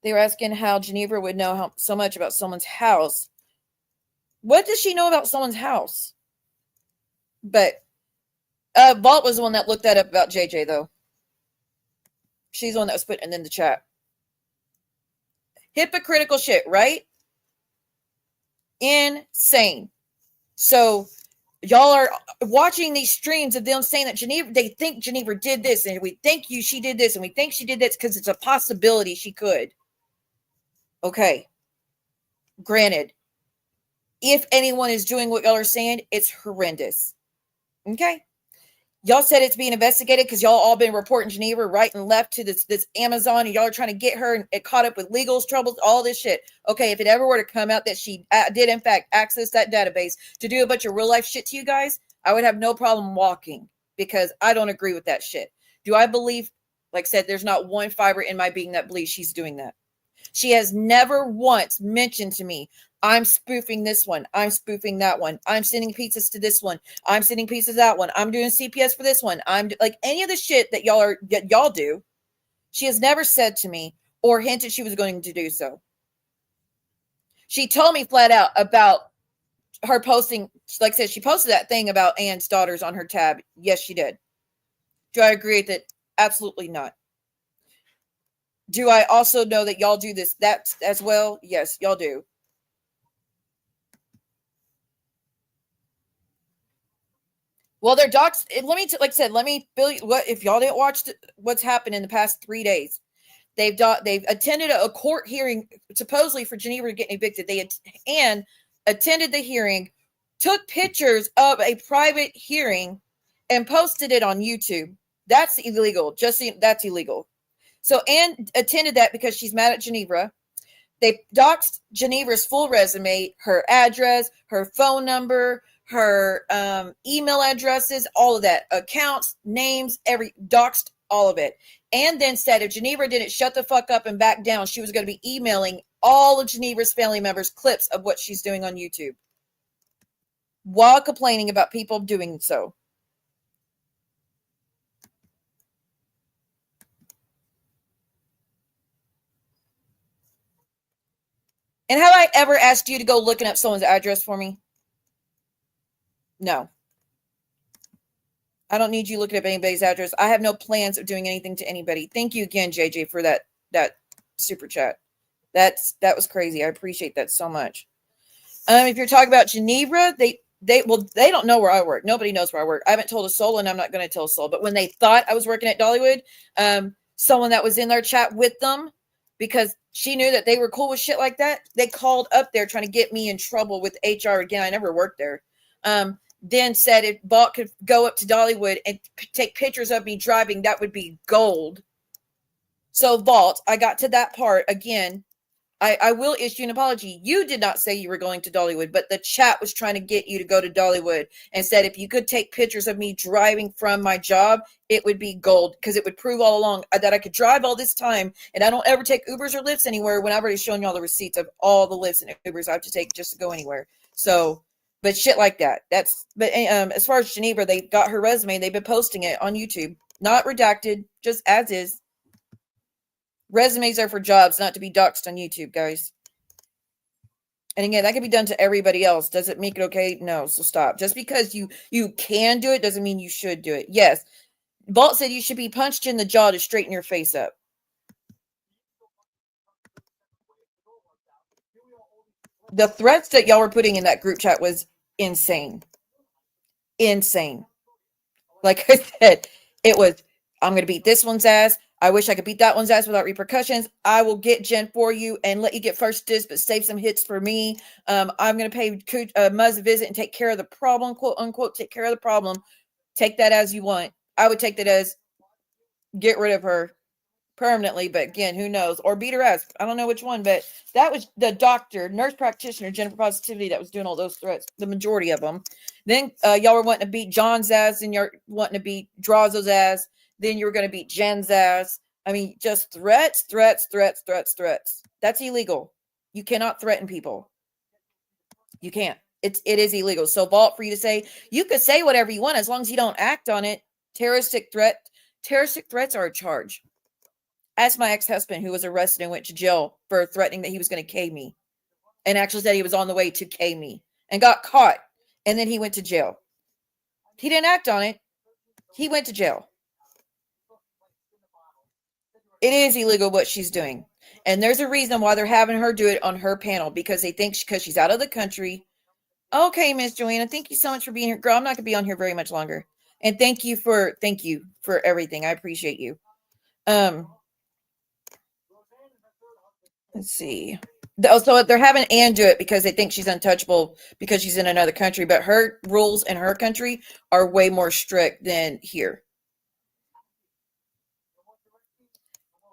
Speaker 2: They were asking how Geneva would know so much about someone's house. What does she know about someone's house? But Vault was the one that looked that up about JJ, though. She's the one that was putting it in the chat. Hypocritical shit, right? Insane. So y'all are watching these streams of them saying that Geneva, they think Geneva did this, and we think she did this, and we think she did this because it's a possibility she could. Okay. Granted, if anyone is doing what y'all are saying, it's horrendous. Okay. Y'all said it's being investigated because y'all all been reporting Geneva right and left to this Amazon, and y'all are trying to get her and caught up with legal troubles, all this shit. Okay, if it ever were to come out that she did in fact access that database to do a bunch of real life shit to you guys, I would have no problem walking, because I don't agree with that shit. Do I believe, like I said, there's not one fiber in my being that believes she's doing that. She has never once mentioned to me, I'm spoofing this one. I'm spoofing that one. I'm sending pizzas to this one. I'm sending pizzas to that one. I'm doing CPS for this one. I'm like any of the shit that y'all do. She has never said to me or hinted she was going to do so. She told me flat out about her posting. Like I said, she posted that thing about Ann's daughters on her tab. Yes, she did. Do I agree with it? Absolutely not. Do I also know that y'all do that as well? Yes, y'all do. Well, their docs. Like I said, let me fill you. What if y'all didn't watch what's happened in the past 3 days? They've attended a court hearing supposedly for Geneva getting evicted. Anne attended the hearing, took pictures of a private hearing, and posted it on YouTube. That's illegal. That's illegal. So Anne attended that because she's mad at Geneva. They doxed Geneva's full resume, her address, her phone number, her email addresses, all of that, accounts, names, doxed all of it. And then said if Geneva didn't shut the fuck up and back down, she was going to be emailing all of Geneva's family members clips of what she's doing on YouTube while complaining about people doing so. And have I ever asked you to go looking up someone's address for me? No. I don't need you looking up anybody's address. I have no plans of doing anything to anybody. Thank you again, JJ, for that super chat. That was crazy. I appreciate that so much. If you're talking about Geneva, they don't know where I work. Nobody knows where I work. I haven't told a soul, and I'm not going to tell a soul. But when they thought I was working at Dollywood, someone that was in their chat with them, because she knew that they were cool with shit like that, they called up there trying to get me in trouble with HR again. I never worked there. Then said if Vault could go up to Dollywood and take pictures of me driving, that would be gold. So Vault, I got to that part again. I will issue an apology. You did not say you were going to Dollywood, but the chat was trying to get you to go to Dollywood and said if you could take pictures of me driving from my job, it would be gold, because it would prove all along that I could drive all this time and I don't ever take Ubers or Lyfts anywhere when I've already shown you all the receipts of all the Lyfts and Ubers I have to take just to go anywhere. So, but shit like that. As far as Geneva, they got her resume. They've been posting it on YouTube, not redacted, just as is. Resumes are for jobs, not to be doxed on YouTube, guys. And again, that can be done to everybody else. Does it make it okay? No, so stop. Just because you can do it doesn't mean you should do it. Yes, Vault said you should be punched in the jaw to straighten your face up. The threats that y'all were putting in that group chat was insane. Insane. Like I said, it was, I'm going to beat this one's ass. I wish I could beat that one's ass without repercussions. I will get Jen for you and let you get first dibs, but save some hits for me. I'm going to pay Muzz a visit and take care of the problem, quote unquote, take care of the problem. Take that as you want. I would take that as get rid of her permanently, but again, who knows? Or beat her ass. I don't know which one, but that was the doctor, nurse practitioner, Jennifer Positivity, that was doing all those threats, the majority of them. Then y'all were wanting to beat John's ass, and you're wanting to beat Drazo's ass. then you were going to beat Jen's ass. I mean, just threats. That's illegal. You cannot threaten people. You can't. It is illegal. So, Vault, for you to say, you could say whatever you want as long as you don't act on it. Terroristic threats are a charge. Ask my ex-husband, who was arrested and went to jail for threatening that he was going to K me, and actually said he was on the way to K me and got caught, and then he went to jail. He didn't act on it. He went to jail. It is illegal what she's doing. And there's a reason why they're having her do it on her panel, because they think because she's out of the country. Okay, Miss Joanna, thank you so much for being here. Girl, I'm not going to be on here very much longer. And thank you for everything. I appreciate you. Let's see. So they're having Anne do it because they think she's untouchable because she's in another country, but her rules in her country are way more strict than here.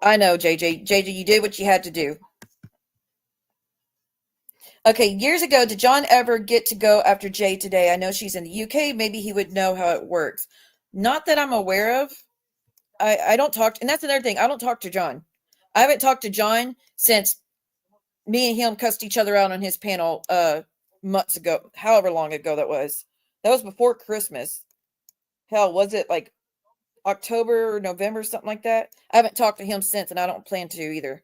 Speaker 2: I know, JJ. JJ, you did what you had to do. Okay, years ago, did John ever get to go after Jay today? I know she's in the UK. Maybe he would know how it works. Not that I'm aware of. I don't talk, and that's another thing. I don't talk to John. I haven't talked to John since me and him cussed each other out on his panel months ago, however long ago that was. That was before Christmas. Hell, was it like October or November, something like that? I haven't talked to him since, and I don't plan to either.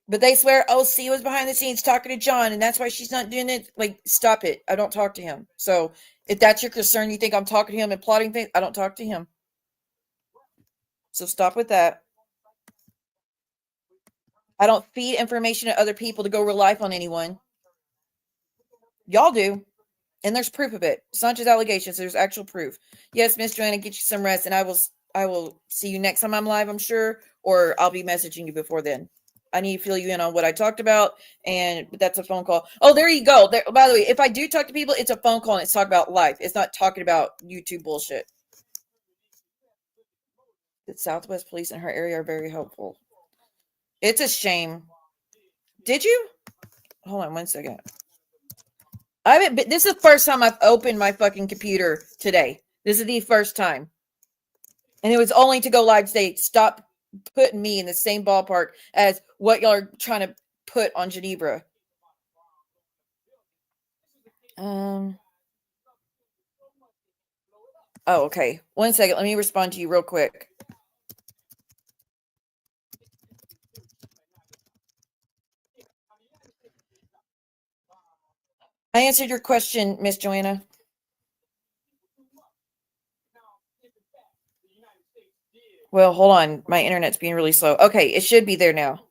Speaker 2: But they swear, oh, C was behind the scenes talking to John, and that's why she's not doing it. Like, stop it. I don't talk to him. So if that's your concern, you think I'm talking to him and plotting things, I don't talk to him. So stop with that. I don't feed information to other people to go real life on anyone. Y'all do. And there's proof of it. It's not just allegations. There's actual proof. Yes, Miss Joanna, get you some rest, and I will see you next time I'm live, I'm sure, or I'll be messaging you before then. I need to fill you in on what I talked about, and that's a phone call. Oh, there you go. There, by the way, if I do talk to people, it's a phone call, and it's talking about life. It's not talking about YouTube bullshit. The Southwest Police in her area are very helpful. It's a shame. Did you? Hold on 1 second. I haven't. This is the first time I've opened my fucking computer today. This is the first time, and it was only to go live today. Stop putting me in the same ballpark as what y'all are trying to put on Geneva. Oh, okay. 1 second. Let me respond to you real quick. I answered your question, Miss Joanna. Well, hold on. My internet's being really slow. Okay, it should be there now.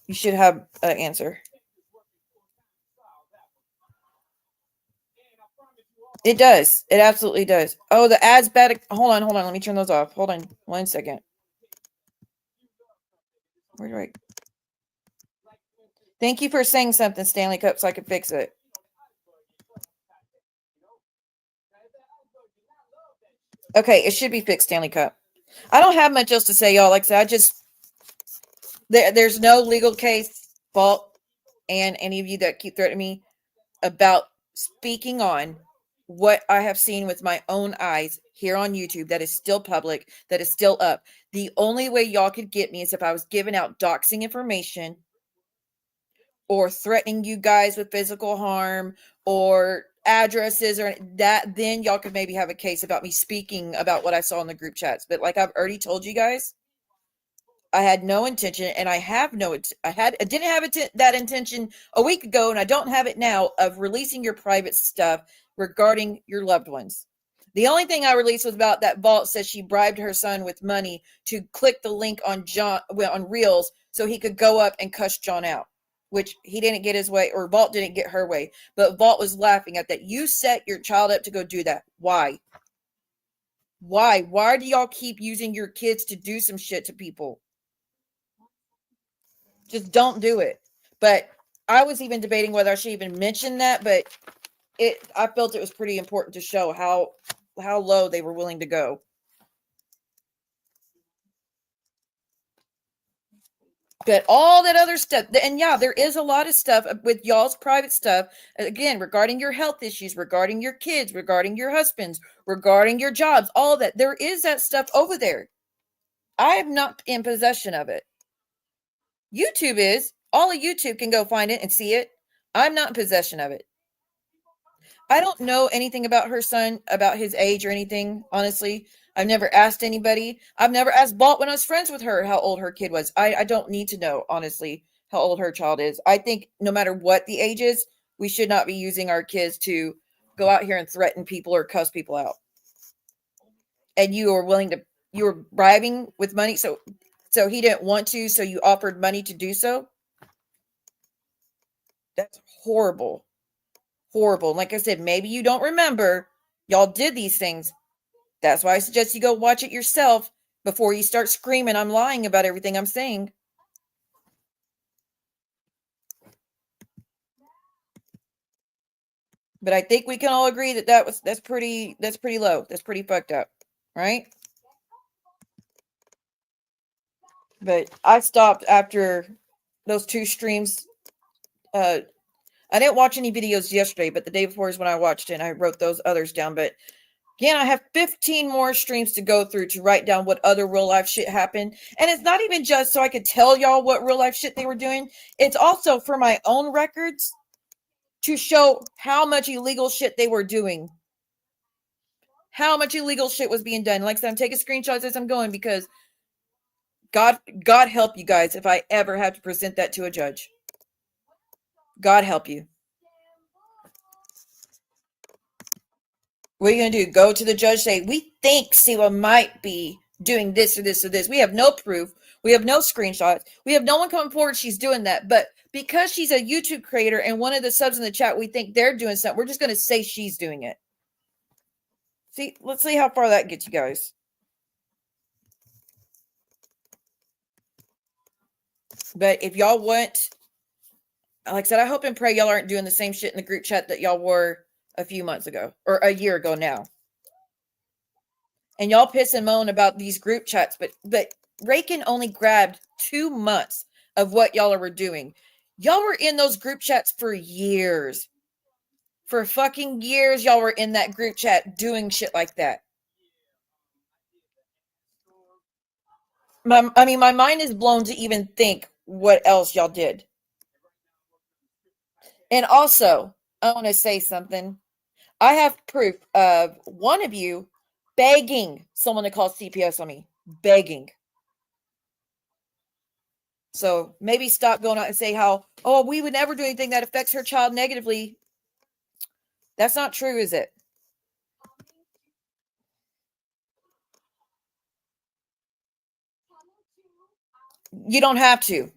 Speaker 2: You should have an answer. It does. It absolutely does. Oh, the ads bad. Hold on. Let me turn those off. Hold on 1 second. Where do I? Thank you for saying something, Stanley Cup, so I could fix it. Okay, it should be fixed, Stanley Cup. I don't have much else to say, y'all. Like I said, there's no legal case, Vault, and any of you that keep threatening me about speaking on what I have seen with my own eyes here on YouTube that is still public, that is still up. The only way y'all could get me is if I was giving out doxing information or threatening you guys with physical harm or addresses or that, then y'all could maybe have a case about me speaking about what I saw in the group chats. But like I've already told you guys, I had no intention, and I didn't have that intention a week ago, and I don't have it now, of releasing your private stuff regarding your loved ones. The only thing I released was about that Vault says she bribed her son with money to click the link on Reels so he could go up and cuss John out, which he didn't get his way, or Vault didn't get her way. But Vault was laughing at that. You set your child up to go do that. Why? Why do y'all keep using your kids to do some shit to people? Just don't do it. But I was even debating whether I should even mention that, but I felt it was pretty important to show how low they were willing to go. But all that other stuff, and yeah, there is a lot of stuff with y'all's private stuff, again, regarding your health issues, regarding your kids, regarding your husbands, regarding your jobs, all that. There is that stuff over there. I am not in possession of it. YouTube is. All of YouTube can go find it and see it. I'm not in possession of it. I don't know anything about her son, about his age or anything, honestly. I've never asked anybody. I've never asked Balt when I was friends with her how old her kid was. I don't need to know, honestly, how old her child is. I think no matter what the age is, we should not be using our kids to go out here and threaten people or cuss people out. And you were bribing with money, so he didn't want to, so you offered money to do so. That's horrible. Horrible. Like I said, maybe you don't remember y'all did these things. That's why I suggest you go watch it yourself before you start screaming I'm lying about everything I'm saying. But I think we can all agree that that's pretty low. That's pretty fucked up, right? But I stopped after those 2 streams. I didn't watch any videos yesterday, but the day before is when I watched it, and I wrote those others down. But again, I have 15 more streams to go through to write down what other real life shit happened. And it's not even just so I could tell y'all what real life shit they were doing. It's also for my own records to show how much illegal shit they were doing. How much illegal shit was being done. Like I said, I'm taking screenshots as I'm going because God help you guys if I ever have to present that to a judge. God help you. What are you going to do? Go to the judge, say, we think Siwa might be doing this or this or this. We have no proof. We have no screenshots. We have no one coming forward. She's doing that. But because she's a YouTube creator and one of the subs in the chat, we think they're doing something. We're just going to say she's doing it. See, let's see how far that gets you guys. But if y'all want, like I said, I hope and pray y'all aren't doing the same shit in the group chat that y'all were a few months ago or a year ago now. And y'all piss and moan about these group chats, but Rakin only grabbed 2 months of what y'all were doing. Y'all were in those group chats for years. For fucking years, y'all were in that group chat doing shit like that. My mind is blown to even think what else y'all did. And also, I want to say something. I have proof of one of you begging someone to call CPS on me. Begging. So maybe stop going out and say how, oh, we would never do anything that affects her child negatively. That's not true, is it? You don't have to.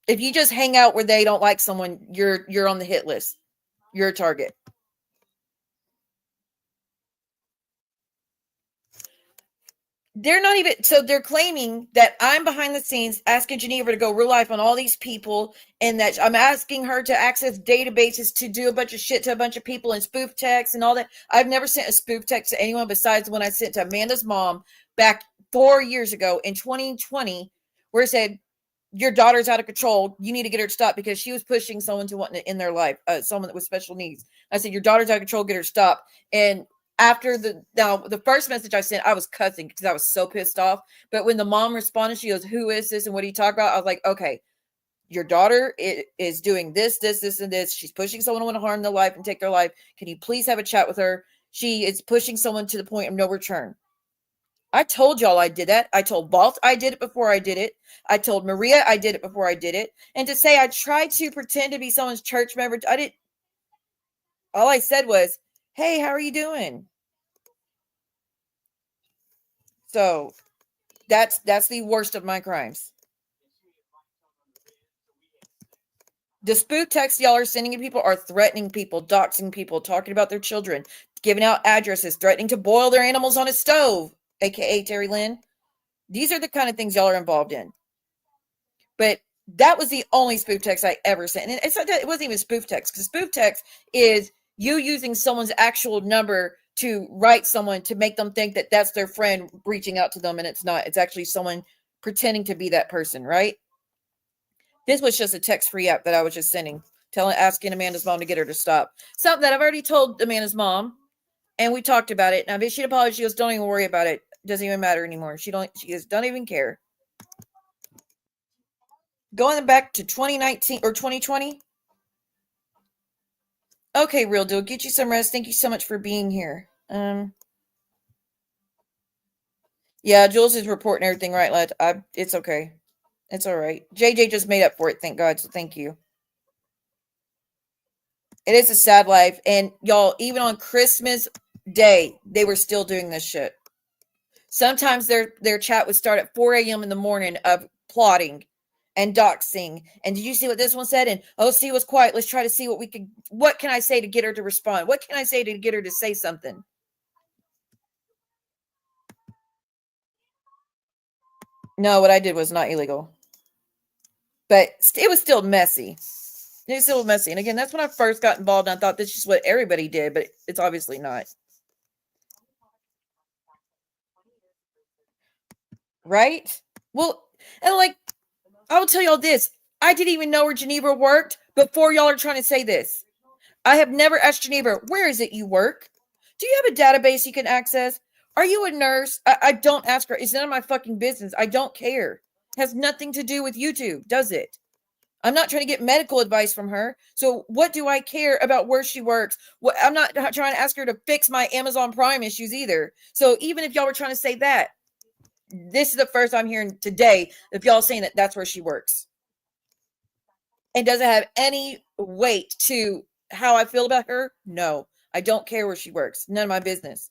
Speaker 2: If you just hang out where they don't like someone, you're on the hit list. You're a target. They're not even, so they're claiming that I'm behind the scenes asking Geneva to go real life on all these people and that I'm asking her to access databases to do a bunch of shit to a bunch of people and spoof texts and all that. I've never sent a spoof text to anyone besides the one I sent to Amanda's mom back 4 years ago in 2020, where it said, your daughter's out of control. You need to get her to stop because she was pushing someone to want in their life, someone that was special needs. I said, your daughter's out of control, get her stopped. And after the first message I sent, I was cussing because I was so pissed off. But when the mom responded, she goes, who is this and what are you talking about? I was like, okay, your daughter is doing this, and this. She's pushing someone to want to harm their life and take their life. Can you please have a chat with her? She is pushing someone to the point of no return. I told y'all I did that. I told Balt I did it before I did it. I told Maria I did it before I did it. And to say I tried to pretend to be someone's church member, I didn't. All I said was, hey, how are you doing? So that's the worst of my crimes. The spoof texts y'all are sending to people are threatening people, doxing people, talking about their children, giving out addresses, threatening to boil their animals on a stove, aka Terry Lynn. These are the kind of things y'all are involved in. But that was the only spoof text I ever sent. And it's not that it wasn't even spoof text, because spoof text is you using someone's actual number to write someone to make them think that that's their friend reaching out to them, and it's not. It's actually someone pretending to be that person, right? This was just a text-free app that I was just sending, asking Amanda's mom to get her to stop. Something that I've already told Amanda's mom, and we talked about it. Now, she'd apologize. She goes, "Don't even worry about it. Doesn't even matter anymore." She goes, "Don't even care." Going back to 2019 or 2020. Okay, real deal. Get you some rest. Thank you so much for being here. Yeah, Jules is reporting everything right, lad. It's okay. It's all right. JJ just made up for it, thank God. So thank you. It is a sad life, and y'all, even on Christmas Day, they were still doing this shit. Sometimes their chat would start at 4 a.m. in the morning of plotting and doxing. And did you see what this one said? And OC was quiet. Let's try to see what can I say to get her to respond? What can I say to get her to say something? No, what I did was not illegal. But it was still messy. It was still messy. And again, that's when I first got involved. And I thought this is what everybody did, but it's obviously not. Right? Well, and like, I will tell y'all this. I didn't even know where Geneva worked before y'all are trying to say this. I have never asked Geneva, where is it you work? Do you have a database you can access? Are you a nurse? I don't ask her. It's none of my fucking business. I don't care. It has nothing to do with YouTube, does it? I'm not trying to get medical advice from her. So what do I care about where she works? I'm not trying to ask her to fix my Amazon Prime issues either. So even if y'all were trying to say that, this is the first I'm hearing today of y'all saying that that's where she works. And does it have any weight to how I feel about her? No, I don't care where she works. None of my business.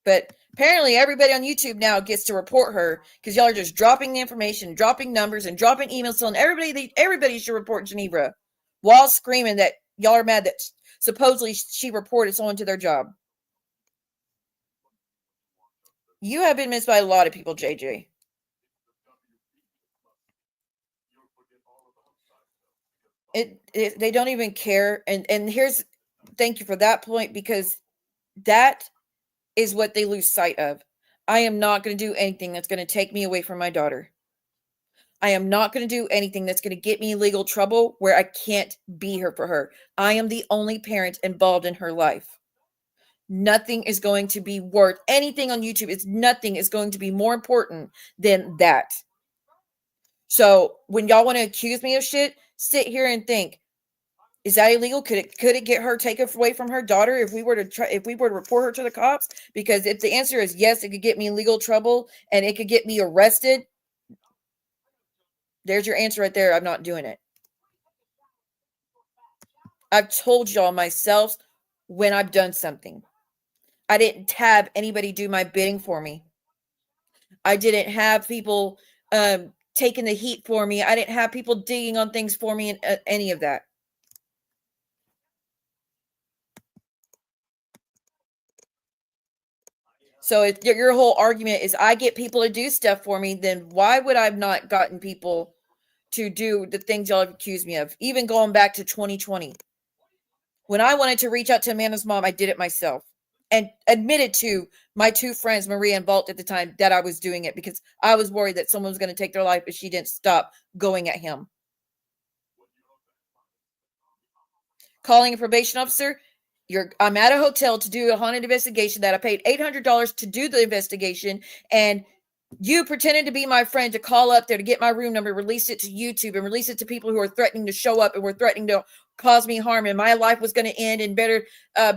Speaker 2: But apparently everybody on YouTube now gets to report her because y'all are just dropping the information, dropping numbers, and dropping emails telling everybody should report Geneva while screaming that y'all are mad that supposedly she reported someone to their job. You have been missed by a lot of people, JJ. They don't even care. And thank you for that point, because that is what they lose sight of. I am not going to do anything that's going to take me away from my daughter. I am not going to do anything that's going to get me in legal trouble where I can't be here for her. I am the only parent involved in her life. Nothing is going to be worth anything on YouTube. Nothing is going to be more important than that. So when y'all want to accuse me of shit, sit here and think, is that illegal? Could it get her taken away from her daughter if we were to report her to the cops? Because if the answer is yes, it could get me in legal trouble and it could get me arrested. There's your answer right there. I'm not doing it. I've told y'all myself when I've done something. I didn't have anybody do my bidding for me. I didn't have people taking the heat for me. I didn't have people digging on things for me and any of that. So if your whole argument is I get people to do stuff for me, then why would I have not gotten people to do the things y'all have accused me of? Even going back to 2020. When I wanted to reach out to Amanda's mom, I did it myself. And admitted to my two friends, Maria and Walt, at the time, that I was doing it because I was worried that someone was going to take their life if she didn't stop going at him. Calling a probation officer. I'm at a hotel to do a haunted investigation that I paid $800 to do the investigation, and you pretended to be my friend to call up there to get my room number, release it to YouTube, and release it to people who are threatening to show up and were threatening to cause me harm, and my life was going to end, and better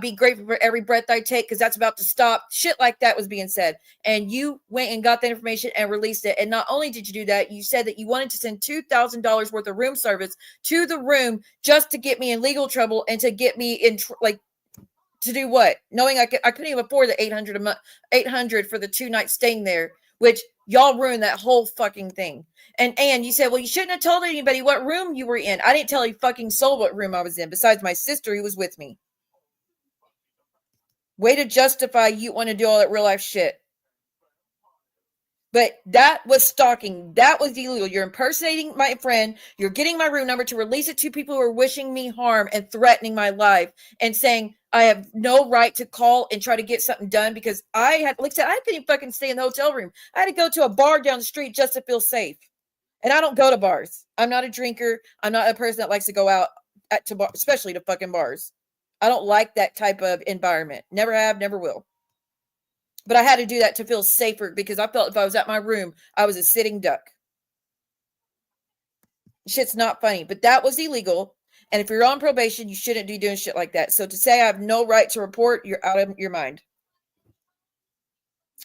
Speaker 2: be grateful for every breath I take because that's about to stop. Shit like that was being said, and you went and got that information and released it. And not only did you do that, you said that you wanted to send $2,000 worth of room service to the room just to get me in legal trouble and to get me in to do what? Knowing I couldn't even afford the $800 for the 2 nights staying there, which y'all ruined that whole fucking thing. And you said, well, you shouldn't have told anybody what room you were in. I didn't tell a fucking soul what room I was in, besides my sister who was with me. Way to justify you want to do all that real life shit. But that was stalking. That was illegal. You're impersonating my friend. You're getting my room number to release it to people who are wishing me harm and threatening my life and saying I have no right to call and try to get something done because I had, like I said, I couldn't fucking stay in the hotel room. I had to go to a bar down the street just to feel safe. And I don't go to bars. I'm not a drinker. I'm not a person that likes to go out to bar, especially to fucking bars. I don't like that type of environment. Never have, never will. But I had to do that to feel safer because I felt if I was at my room, I was a sitting duck. Shit's not funny, but that was illegal. And if you're on probation, you shouldn't be doing shit like that. So to say I have no right to report, you're out of your mind.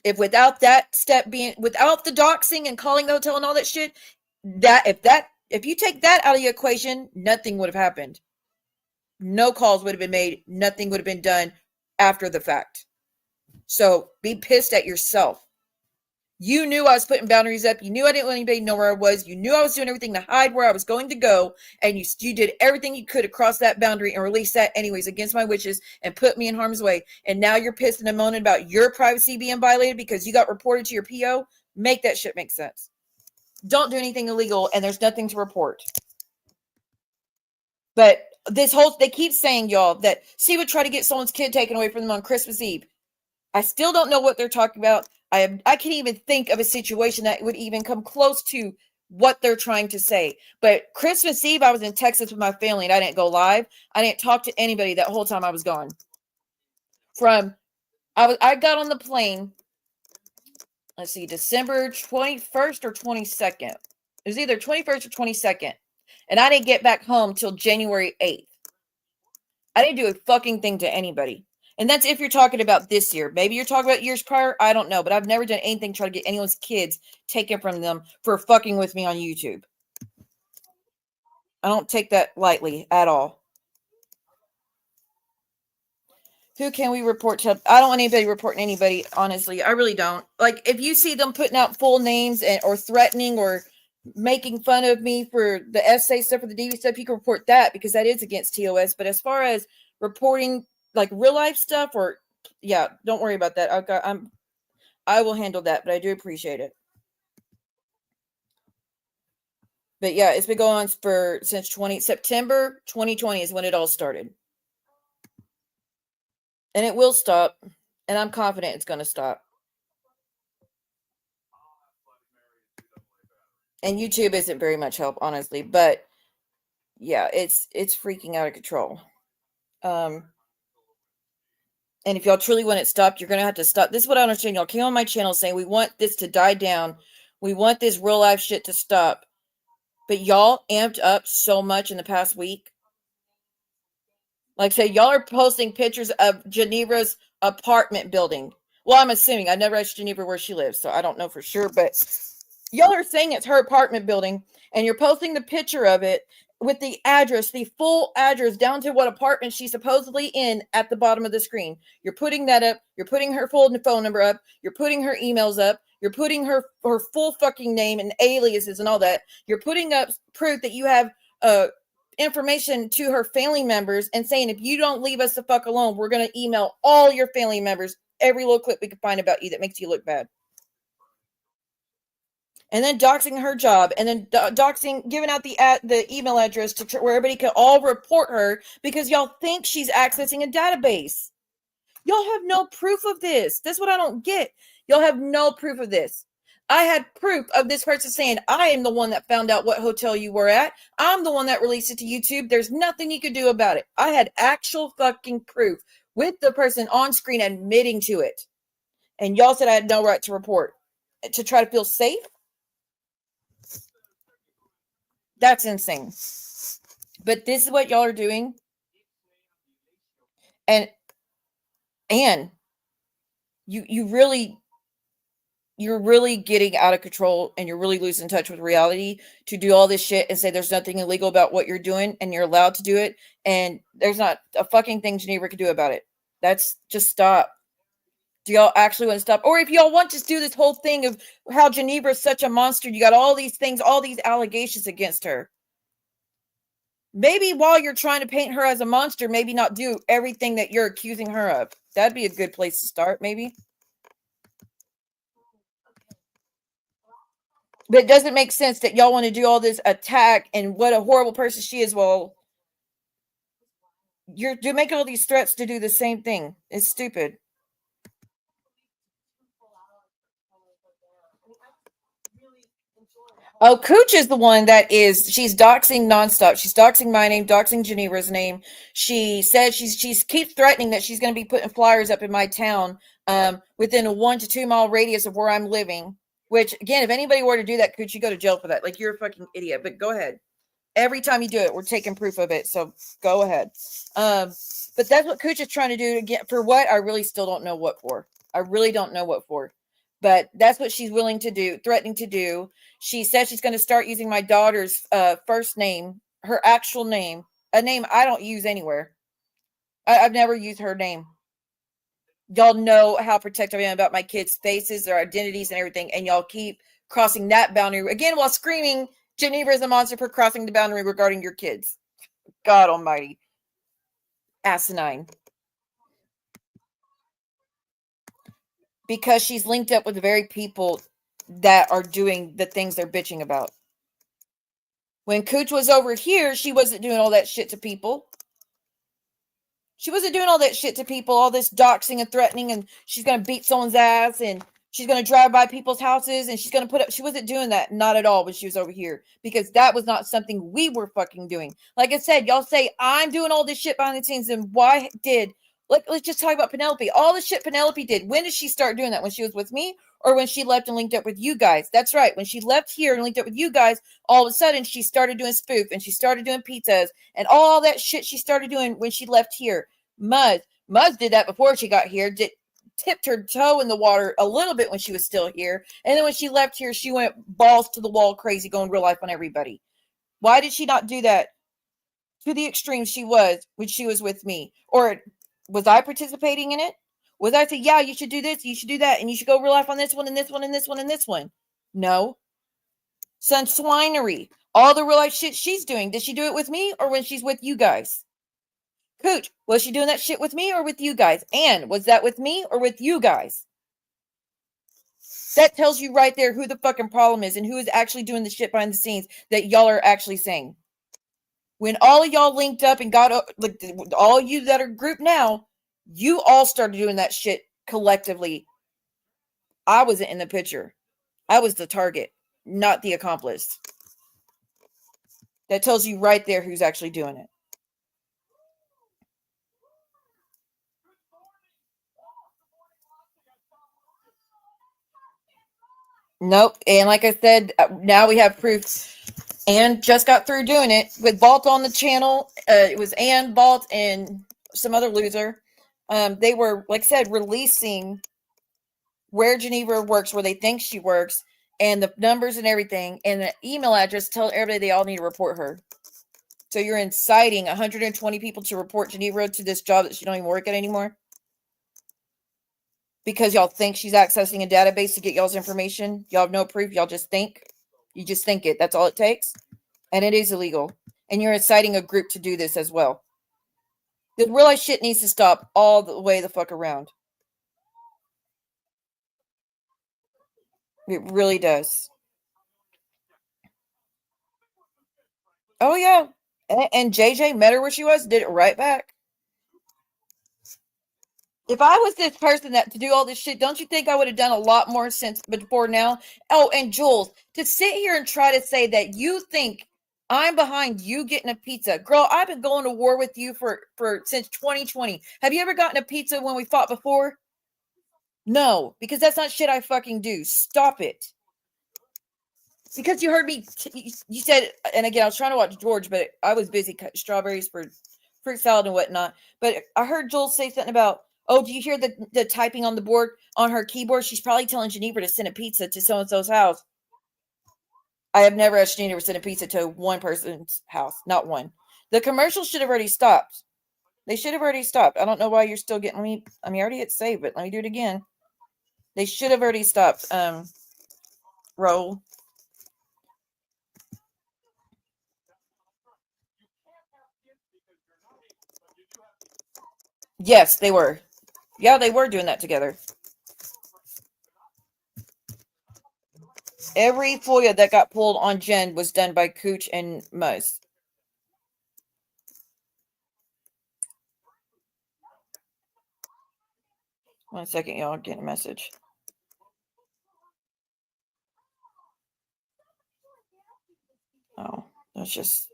Speaker 2: If without that step being, without the doxing and calling the hotel and all that shit, if you take that out of the equation, nothing would have happened. No calls would have been made. Nothing would have been done after the fact. So be pissed at yourself. You knew I was putting boundaries up. You knew I didn't let anybody know where I was. You knew I was doing everything to hide where I was going to go. And you did everything you could across that boundary and release that anyways against my wishes and put me in harm's way. And now you're pissed and moaning about your privacy being violated because you got reported to your PO. Make that shit make sense. Don't do anything illegal and there's nothing to report. But they keep saying, y'all, that C would try to get someone's kid taken away from them on Christmas Eve. I still don't know what they're talking about. I can't even think of a situation that would even come close to what they're trying to say. But Christmas Eve, I was in Texas with my family and I didn't go live. I didn't talk to anybody that whole time I was gone. I got on the plane, let's see, December 21st or 22nd. It was either 21st or 22nd. And I didn't get back home till January 8th. I didn't do a fucking thing to anybody. And that's if you're talking about this year. Maybe you're talking about years prior. I don't know. But I've never done anything to try to get anyone's kids taken from them for fucking with me on YouTube. I don't take that lightly at all. Who can we report to? I don't want anybody reporting anybody, honestly. I really don't. Like, if you see them putting out full names or threatening or making fun of me for the essay stuff or the DV stuff, you can report that because that is against TOS. But as far as reporting like real life stuff or don't worry about that. I will handle that, but I do appreciate it. But yeah, it's been going on since September 2020 is when it all started. And it will stop, and I'm confident it's going to stop. And YouTube isn't very much help, honestly, but yeah, it's freaking out of control. And if y'all truly want it stopped, you're going to have to stop. This is what I understand. Y'all came on my channel saying we want this to die down. We want this real life shit to stop. But y'all amped up so much in the past week. Like I say, y'all are posting pictures of Geneva's apartment building. Well, I'm assuming. I've never asked Geneva where she lives, so I don't know for sure. But y'all are saying it's her apartment building, and you're posting the picture of it with the address, the full address down to what apartment she's supposedly in at the bottom of the screen. You're putting that up. You're putting her full phone number up. You're putting her emails up. You're putting her full fucking name and aliases and all that. You're putting up proof that you have information to her family members and saying, if you don't leave us the fuck alone, we're going to email all your family members every little clip we can find about you that makes you look bad. And then doxing her job, and then giving out the email address to where everybody can all report her because y'all think she's accessing a database. Y'all have no proof of this. That's what I don't get. Y'all have no proof of this. I had proof of this person saying, I am the one that found out what hotel you were at. I'm the one that released it to YouTube. There's nothing you could do about it. I had actual fucking proof with the person on screen admitting to it. And y'all said I had no right to report. To try to feel safe? That's insane. But this is what y'all are doing. And you're really getting out of control and you're really losing touch with reality to do all this shit and say there's nothing illegal about what you're doing and you're allowed to do it. And there's not a fucking thing Geneva can do about it. That's just stop. Do y'all actually want to stop? Or if y'all want to do this whole thing of how Geneva is such a monster, you got all these things, all these allegations against her. Maybe while you're trying to paint her as a monster, maybe not do everything that you're accusing her of. That'd be a good place to start, maybe. But it doesn't make sense that y'all want to do all this attack and what a horrible person she is. Well, you're making all these threats to do the same thing. It's stupid. Oh, Cooch is the one that she's doxing nonstop. She's doxing my name, doxing Genevra's name. She said she's keeps threatening that she's going to be putting flyers up in my town within a 1 to 2 mile radius of where I'm living. Which, again, if anybody were to do that, Cooch, you go to jail for that. Like, you're a fucking idiot. But go ahead. Every time you do it, we're taking proof of it. So go ahead. But that's what Cooch is trying to do to get for what? I really still don't know what for. I really don't know what for. But that's what she's willing to do, threatening to do. She says she's going to start using my daughter's first name, her actual name, a name I don't use anywhere. I've never used her name. Y'all know how protective I am about my kids' faces, their identities, and everything. And y'all keep crossing that boundary again while screaming, Geneva is a monster for crossing the boundary regarding your kids. God almighty. Asinine. Because she's linked up with the very people that are doing the things they're bitching about. When Cooch was over here, she wasn't doing all that shit to people. She wasn't doing all that shit to people, all this doxing and threatening, and she's going to beat someone's ass, and she's going to drive by people's houses, and she's going to put up... She wasn't doing that, not at all, when she was over here, because that was not something we were fucking doing. Like I said, y'all say, I'm doing all this shit behind the scenes, and why did... Let's just talk about Penelope. All the shit Penelope did. When did she start doing that? When she was with me or when she left and linked up with you guys? That's right. When she left here and linked up with you guys, all of a sudden she started doing spoof and she started doing pizzas and all that shit she started doing when she left here. Muzz did that before she got here. Tipped her toe in the water a little bit when she was still here. And then when she left here, she went balls to the wall crazy, going real life on everybody. Why did she not do that to the extreme she was when she was with me? Or... was I participating in it? Was I saying, yeah, you should do this, you should do that, and you should go real life on this one, and this one, and this one, and this one? No. Some swinery. All the real life shit she's doing. Did she do it with me or when she's with you guys? Cooch, was she doing that shit with me or with you guys? And was that with me or with you guys? That tells you right there who the fucking problem is and who is actually doing the shit behind the scenes that y'all are actually saying. When all of y'all linked up and got, like, all you that are grouped now, you all started doing that shit collectively. I wasn't in the picture. I was the target, not the accomplice. That tells you right there who's actually doing it. Nope. And like I said, now we have proof. Ann just got through doing it with Vault on the channel. It was Ann, Vault, and some other loser. They were, like I said, releasing where Geneva works, where they think she works, and the numbers and everything, and the email address. Tell everybody they all need to report her. So you're inciting 120 people to report Geneva to this job that she don't even work at anymore? Because y'all think she's accessing a database to get y'all's information? Y'all have no proof. Y'all just think. You just think it. That's all it takes. And it is illegal. And you're inciting a group to do this as well. The real life shit needs to stop all the way the fuck around. It really does. Oh, yeah. And JJ met her where she was, did it right back. If I was this person that to do all this shit, don't you think I would have done a lot more since before now? Oh, and Jules, to sit here and try to say that you think I'm behind you getting a pizza. Girl, I've been going to war with you for since 2020. Have you ever gotten a pizza when we fought before? No, because that's not shit I fucking do. Stop it. Because you heard me, you said, and again, I was trying to watch George, but I was busy cutting strawberries for fruit salad and whatnot. But I heard Jules say something about, oh, do you hear the typing on the board on her keyboard? She's probably telling Geneva to send a pizza to so-and-so's house. I have never asked Geneva to send a pizza to one person's house. Not one. The commercials should have already stopped. They should have already stopped. I don't know why you're still getting me. I mean, I already hit save, but let me do it again. They should have already stopped. Roll. Yes, they were. Yeah, they were doing that together. Every FOIA that got pulled on Jen was done by Cooch and Muzz. One second, y'all. Get a message. Oh, that's just.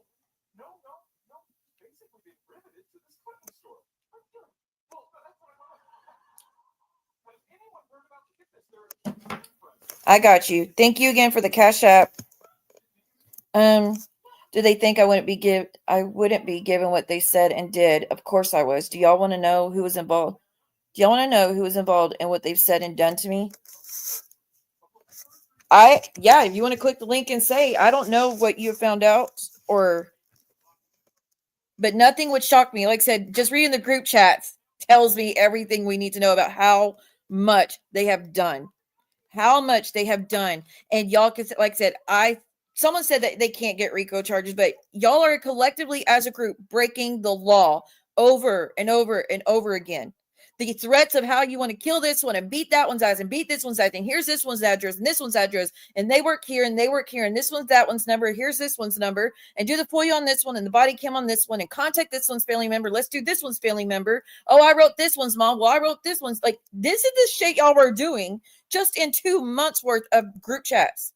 Speaker 2: I got you. Thank you again for the Cash App. Do they think I wouldn't be given what they said and did? Of course I was. Do y'all want to know who was involved? Do y'all want to know who was involved in what they've said and done to me? Yeah, if you want to click the link and say, I don't know what you found out but nothing would shock me. Like I said, just reading the group chats tells me everything we need to know about how much they have done. How much they have done. And y'all can, like I said, someone said that they can't get RICO charges, but y'all are collectively as a group breaking the law over and over and over again. The threats of how you want to kill this one and beat that one's ass and beat this one's ass, and here's this one's address and this one's address, and they work here and they work here, and this one's that one's number, here's this one's number, and do the FOIA on this one and the body cam on this one and contact this one's family member. Let's do this one's family member. Oh, I wrote this one's mom. Well, I wrote this one's. Like, this is the shit y'all were doing just in 2 months worth of group chats.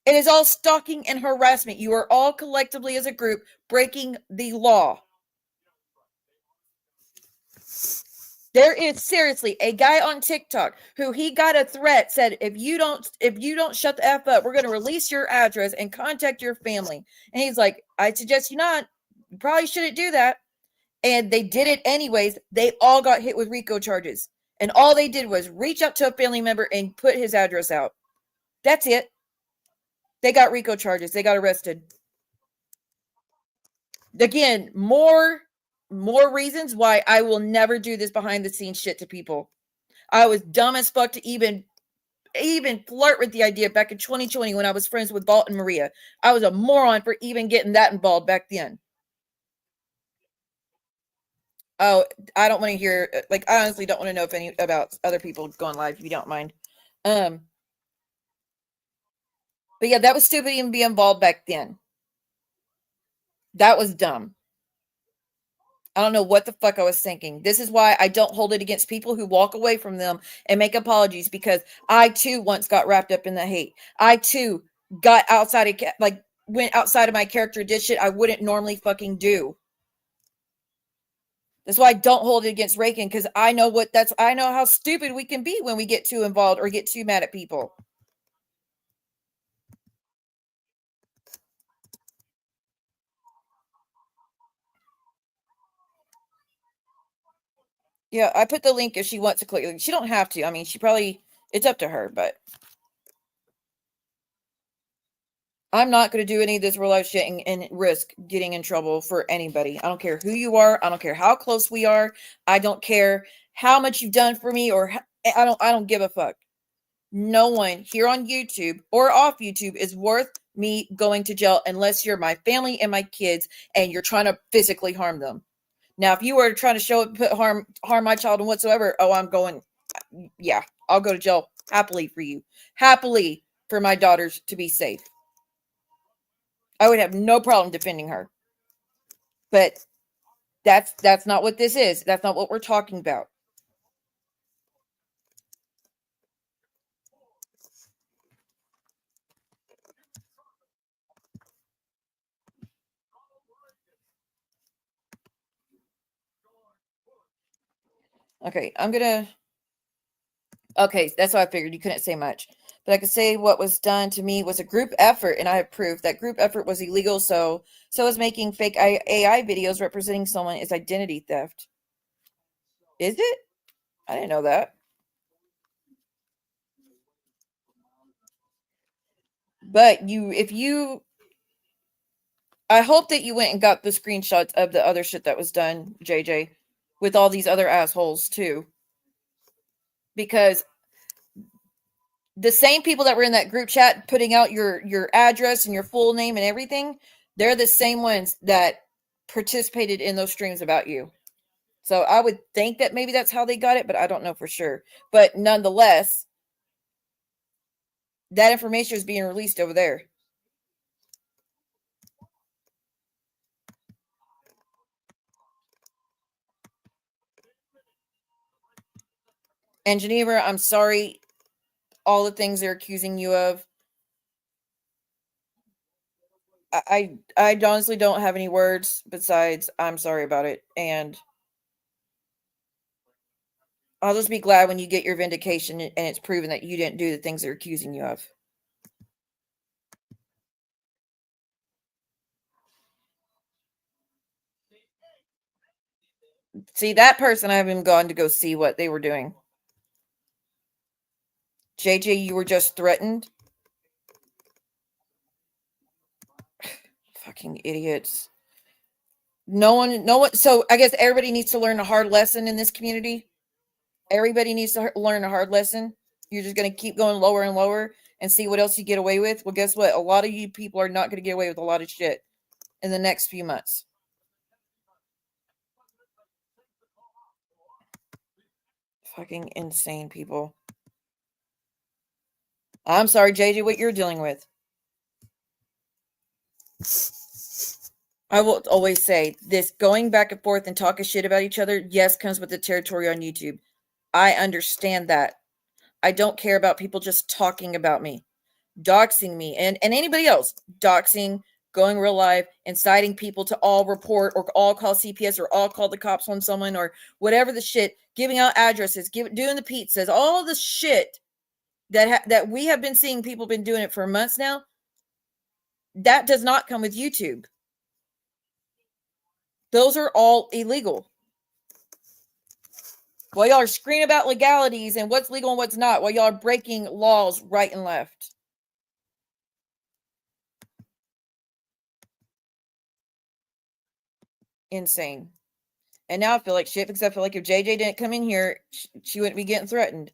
Speaker 2: It is all stalking and harassment. You are all collectively as a group breaking the law. There is seriously a guy on TikTok who he got a threat, said, if you don't shut the F up, we're going to release your address and contact your family. And he's like, I suggest you not. You probably shouldn't do that. And they did it anyways. They all got hit with RICO charges. And all they did was reach out to a family member and put his address out. That's it. They got RICO charges. They got arrested. Again, more reasons why I will never do this behind the scenes shit to people. I was dumb as fuck to even flirt with the idea back in 2020 when I was friends with Balt and Maria. I was a moron for even getting that involved back then. Oh, I don't want to hear, like, I honestly don't want to know about other people going live, if you don't mind. But yeah, that was stupid to even be involved back then. That was dumb. I don't know what the fuck I was thinking. This is why I don't hold it against people who walk away from them and make apologies, because I too once got wrapped up in the hate. I too got went outside of my character, did shit I wouldn't normally fucking do. That's why I don't hold it against Reagan, because I know how stupid we can be when we get too involved or get too mad at people. Yeah, I put the link if she wants to click. She don't have to. I mean, it's up to her, but I'm not going to do any of this real life shit and risk getting in trouble for anybody. I don't care who you are. I don't care how close we are. I don't care how much you've done for me, or I don't give a fuck. No one here on YouTube or off YouTube is worth me going to jail unless you're my family and my kids and you're trying to physically harm them. Now, if you were trying to harm my child and whatsoever, I'll go to jail happily for you. Happily for my daughters to be safe. I would have no problem defending her. But that's not what this is. That's not what we're talking about. Okay, okay, that's what I figured. You couldn't say much. But I could say what was done to me was a group effort, and I have proof that group effort was illegal, so is making fake AI videos representing someone is identity theft. Is it? I didn't know that. But I hope that you went and got the screenshots of the other shit that was done, JJ, with all these other assholes too. Because the same people that were in that group chat putting out your address and your full name and everything, they're the same ones that participated in those streams about you. So I would think that maybe that's how they got it, but I don't know for sure. But nonetheless, that information is being released over there. And Geneva, I'm sorry, all the things they're accusing you of. I honestly don't have any words besides I'm sorry about it. And I'll just be glad when you get your vindication and it's proven that you didn't do the things they're accusing you of. See, that person, I haven't gone to go see what they were doing. JJ, you were just threatened. Fucking idiots. No one. So I guess everybody needs to learn a hard lesson in this community. Everybody needs to learn a hard lesson. You're just going to keep going lower and lower and see what else you get away with. Well, guess what? A lot of you people are not going to get away with a lot of shit in the next few months. Fucking insane people. I'm sorry, JJ, what you're dealing with. I will always say this: going back and forth and talking shit about each other, yes, comes with the territory on YouTube. I understand that. I don't care about people just talking about me, doxing me, and anybody else. Doxing, going real live, inciting people to all report or all call CPS or all call the cops on someone or whatever the shit, giving out addresses, doing the pizzas, all the shit that we have been seeing people been doing it for months now. That does not come with YouTube. Those are all illegal. While y'all are screaming about legalities and what's legal and what's not, while y'all are breaking laws right and left. Insane. And now I feel like shit because I feel like if JJ didn't come in here, she wouldn't be getting threatened.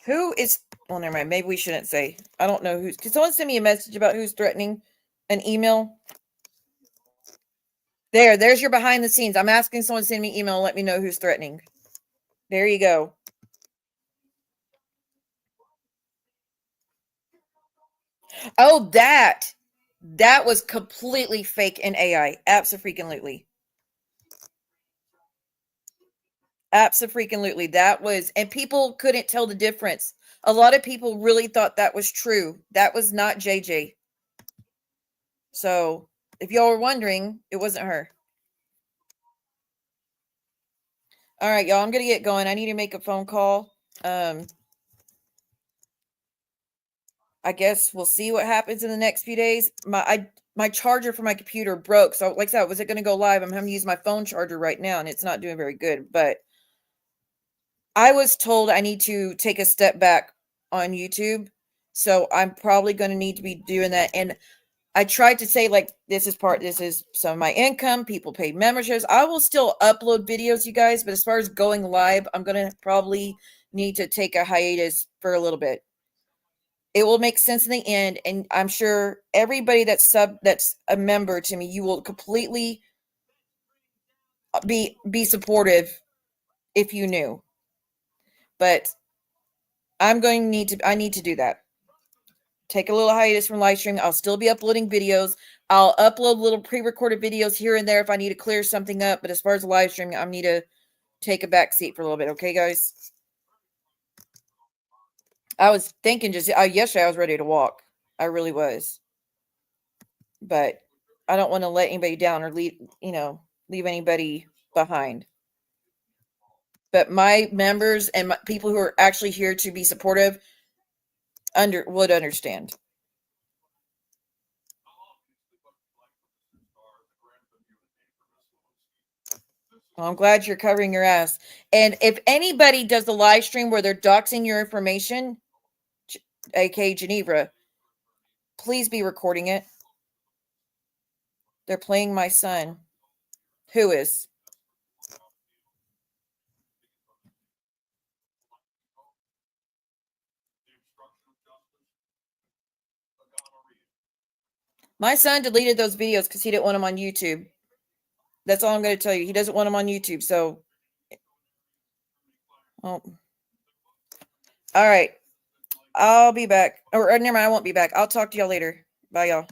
Speaker 2: Who is... Well, never mind. Maybe we shouldn't say. I don't know who's... Can someone send me a message about who's threatening? An email? There's your behind the scenes. I'm asking someone to send me an email and let me know who's threatening. There you go. Oh, that was completely fake and AI. Abso-freaking-lutely. Abso-freaking-lutely. That was... And people couldn't tell the difference. A lot of people really thought that was true. That was not JJ. So, if y'all were wondering, it wasn't her. All right, y'all, I'm going to get going. I need to make a phone call. I guess we'll see what happens in the next few days. My charger for my computer broke. So, like I said, was it going to go live? I'm having to use my phone charger right now, and it's not doing very good. But I was told I need to take a step back on YouTube. So, I'm probably going to need to be doing that. And I tried to say, like, this is some of my income. People pay memberships. I will still upload videos, you guys. But as far as going live, I'm going to probably need to take a hiatus for a little bit. It will make sense in the end. And I'm sure everybody that's a member to me, you will completely be supportive if you knew. But I need to do that. Take a little hiatus from live streaming. I'll still be uploading videos. I'll upload little pre-recorded videos here and there if I need to clear something up. But as far as live streaming, I need to take a back seat for a little bit. Okay, guys? I was thinking yesterday I was ready to walk. I really was. But I don't want to let anybody down or leave anybody behind. But my members and my people who are actually here to be supportive would understand. Well, I'm glad you're covering your ass. And if anybody does the live stream where they're doxing your information, aka Geneva, please be recording it. They're playing my son. Who is? My son deleted those videos because he didn't want them on YouTube. That's all I'm going to tell you. He doesn't want them on YouTube. So, oh. All right. I'll be back. Or never mind, I won't be back. I'll talk to y'all later. Bye, y'all.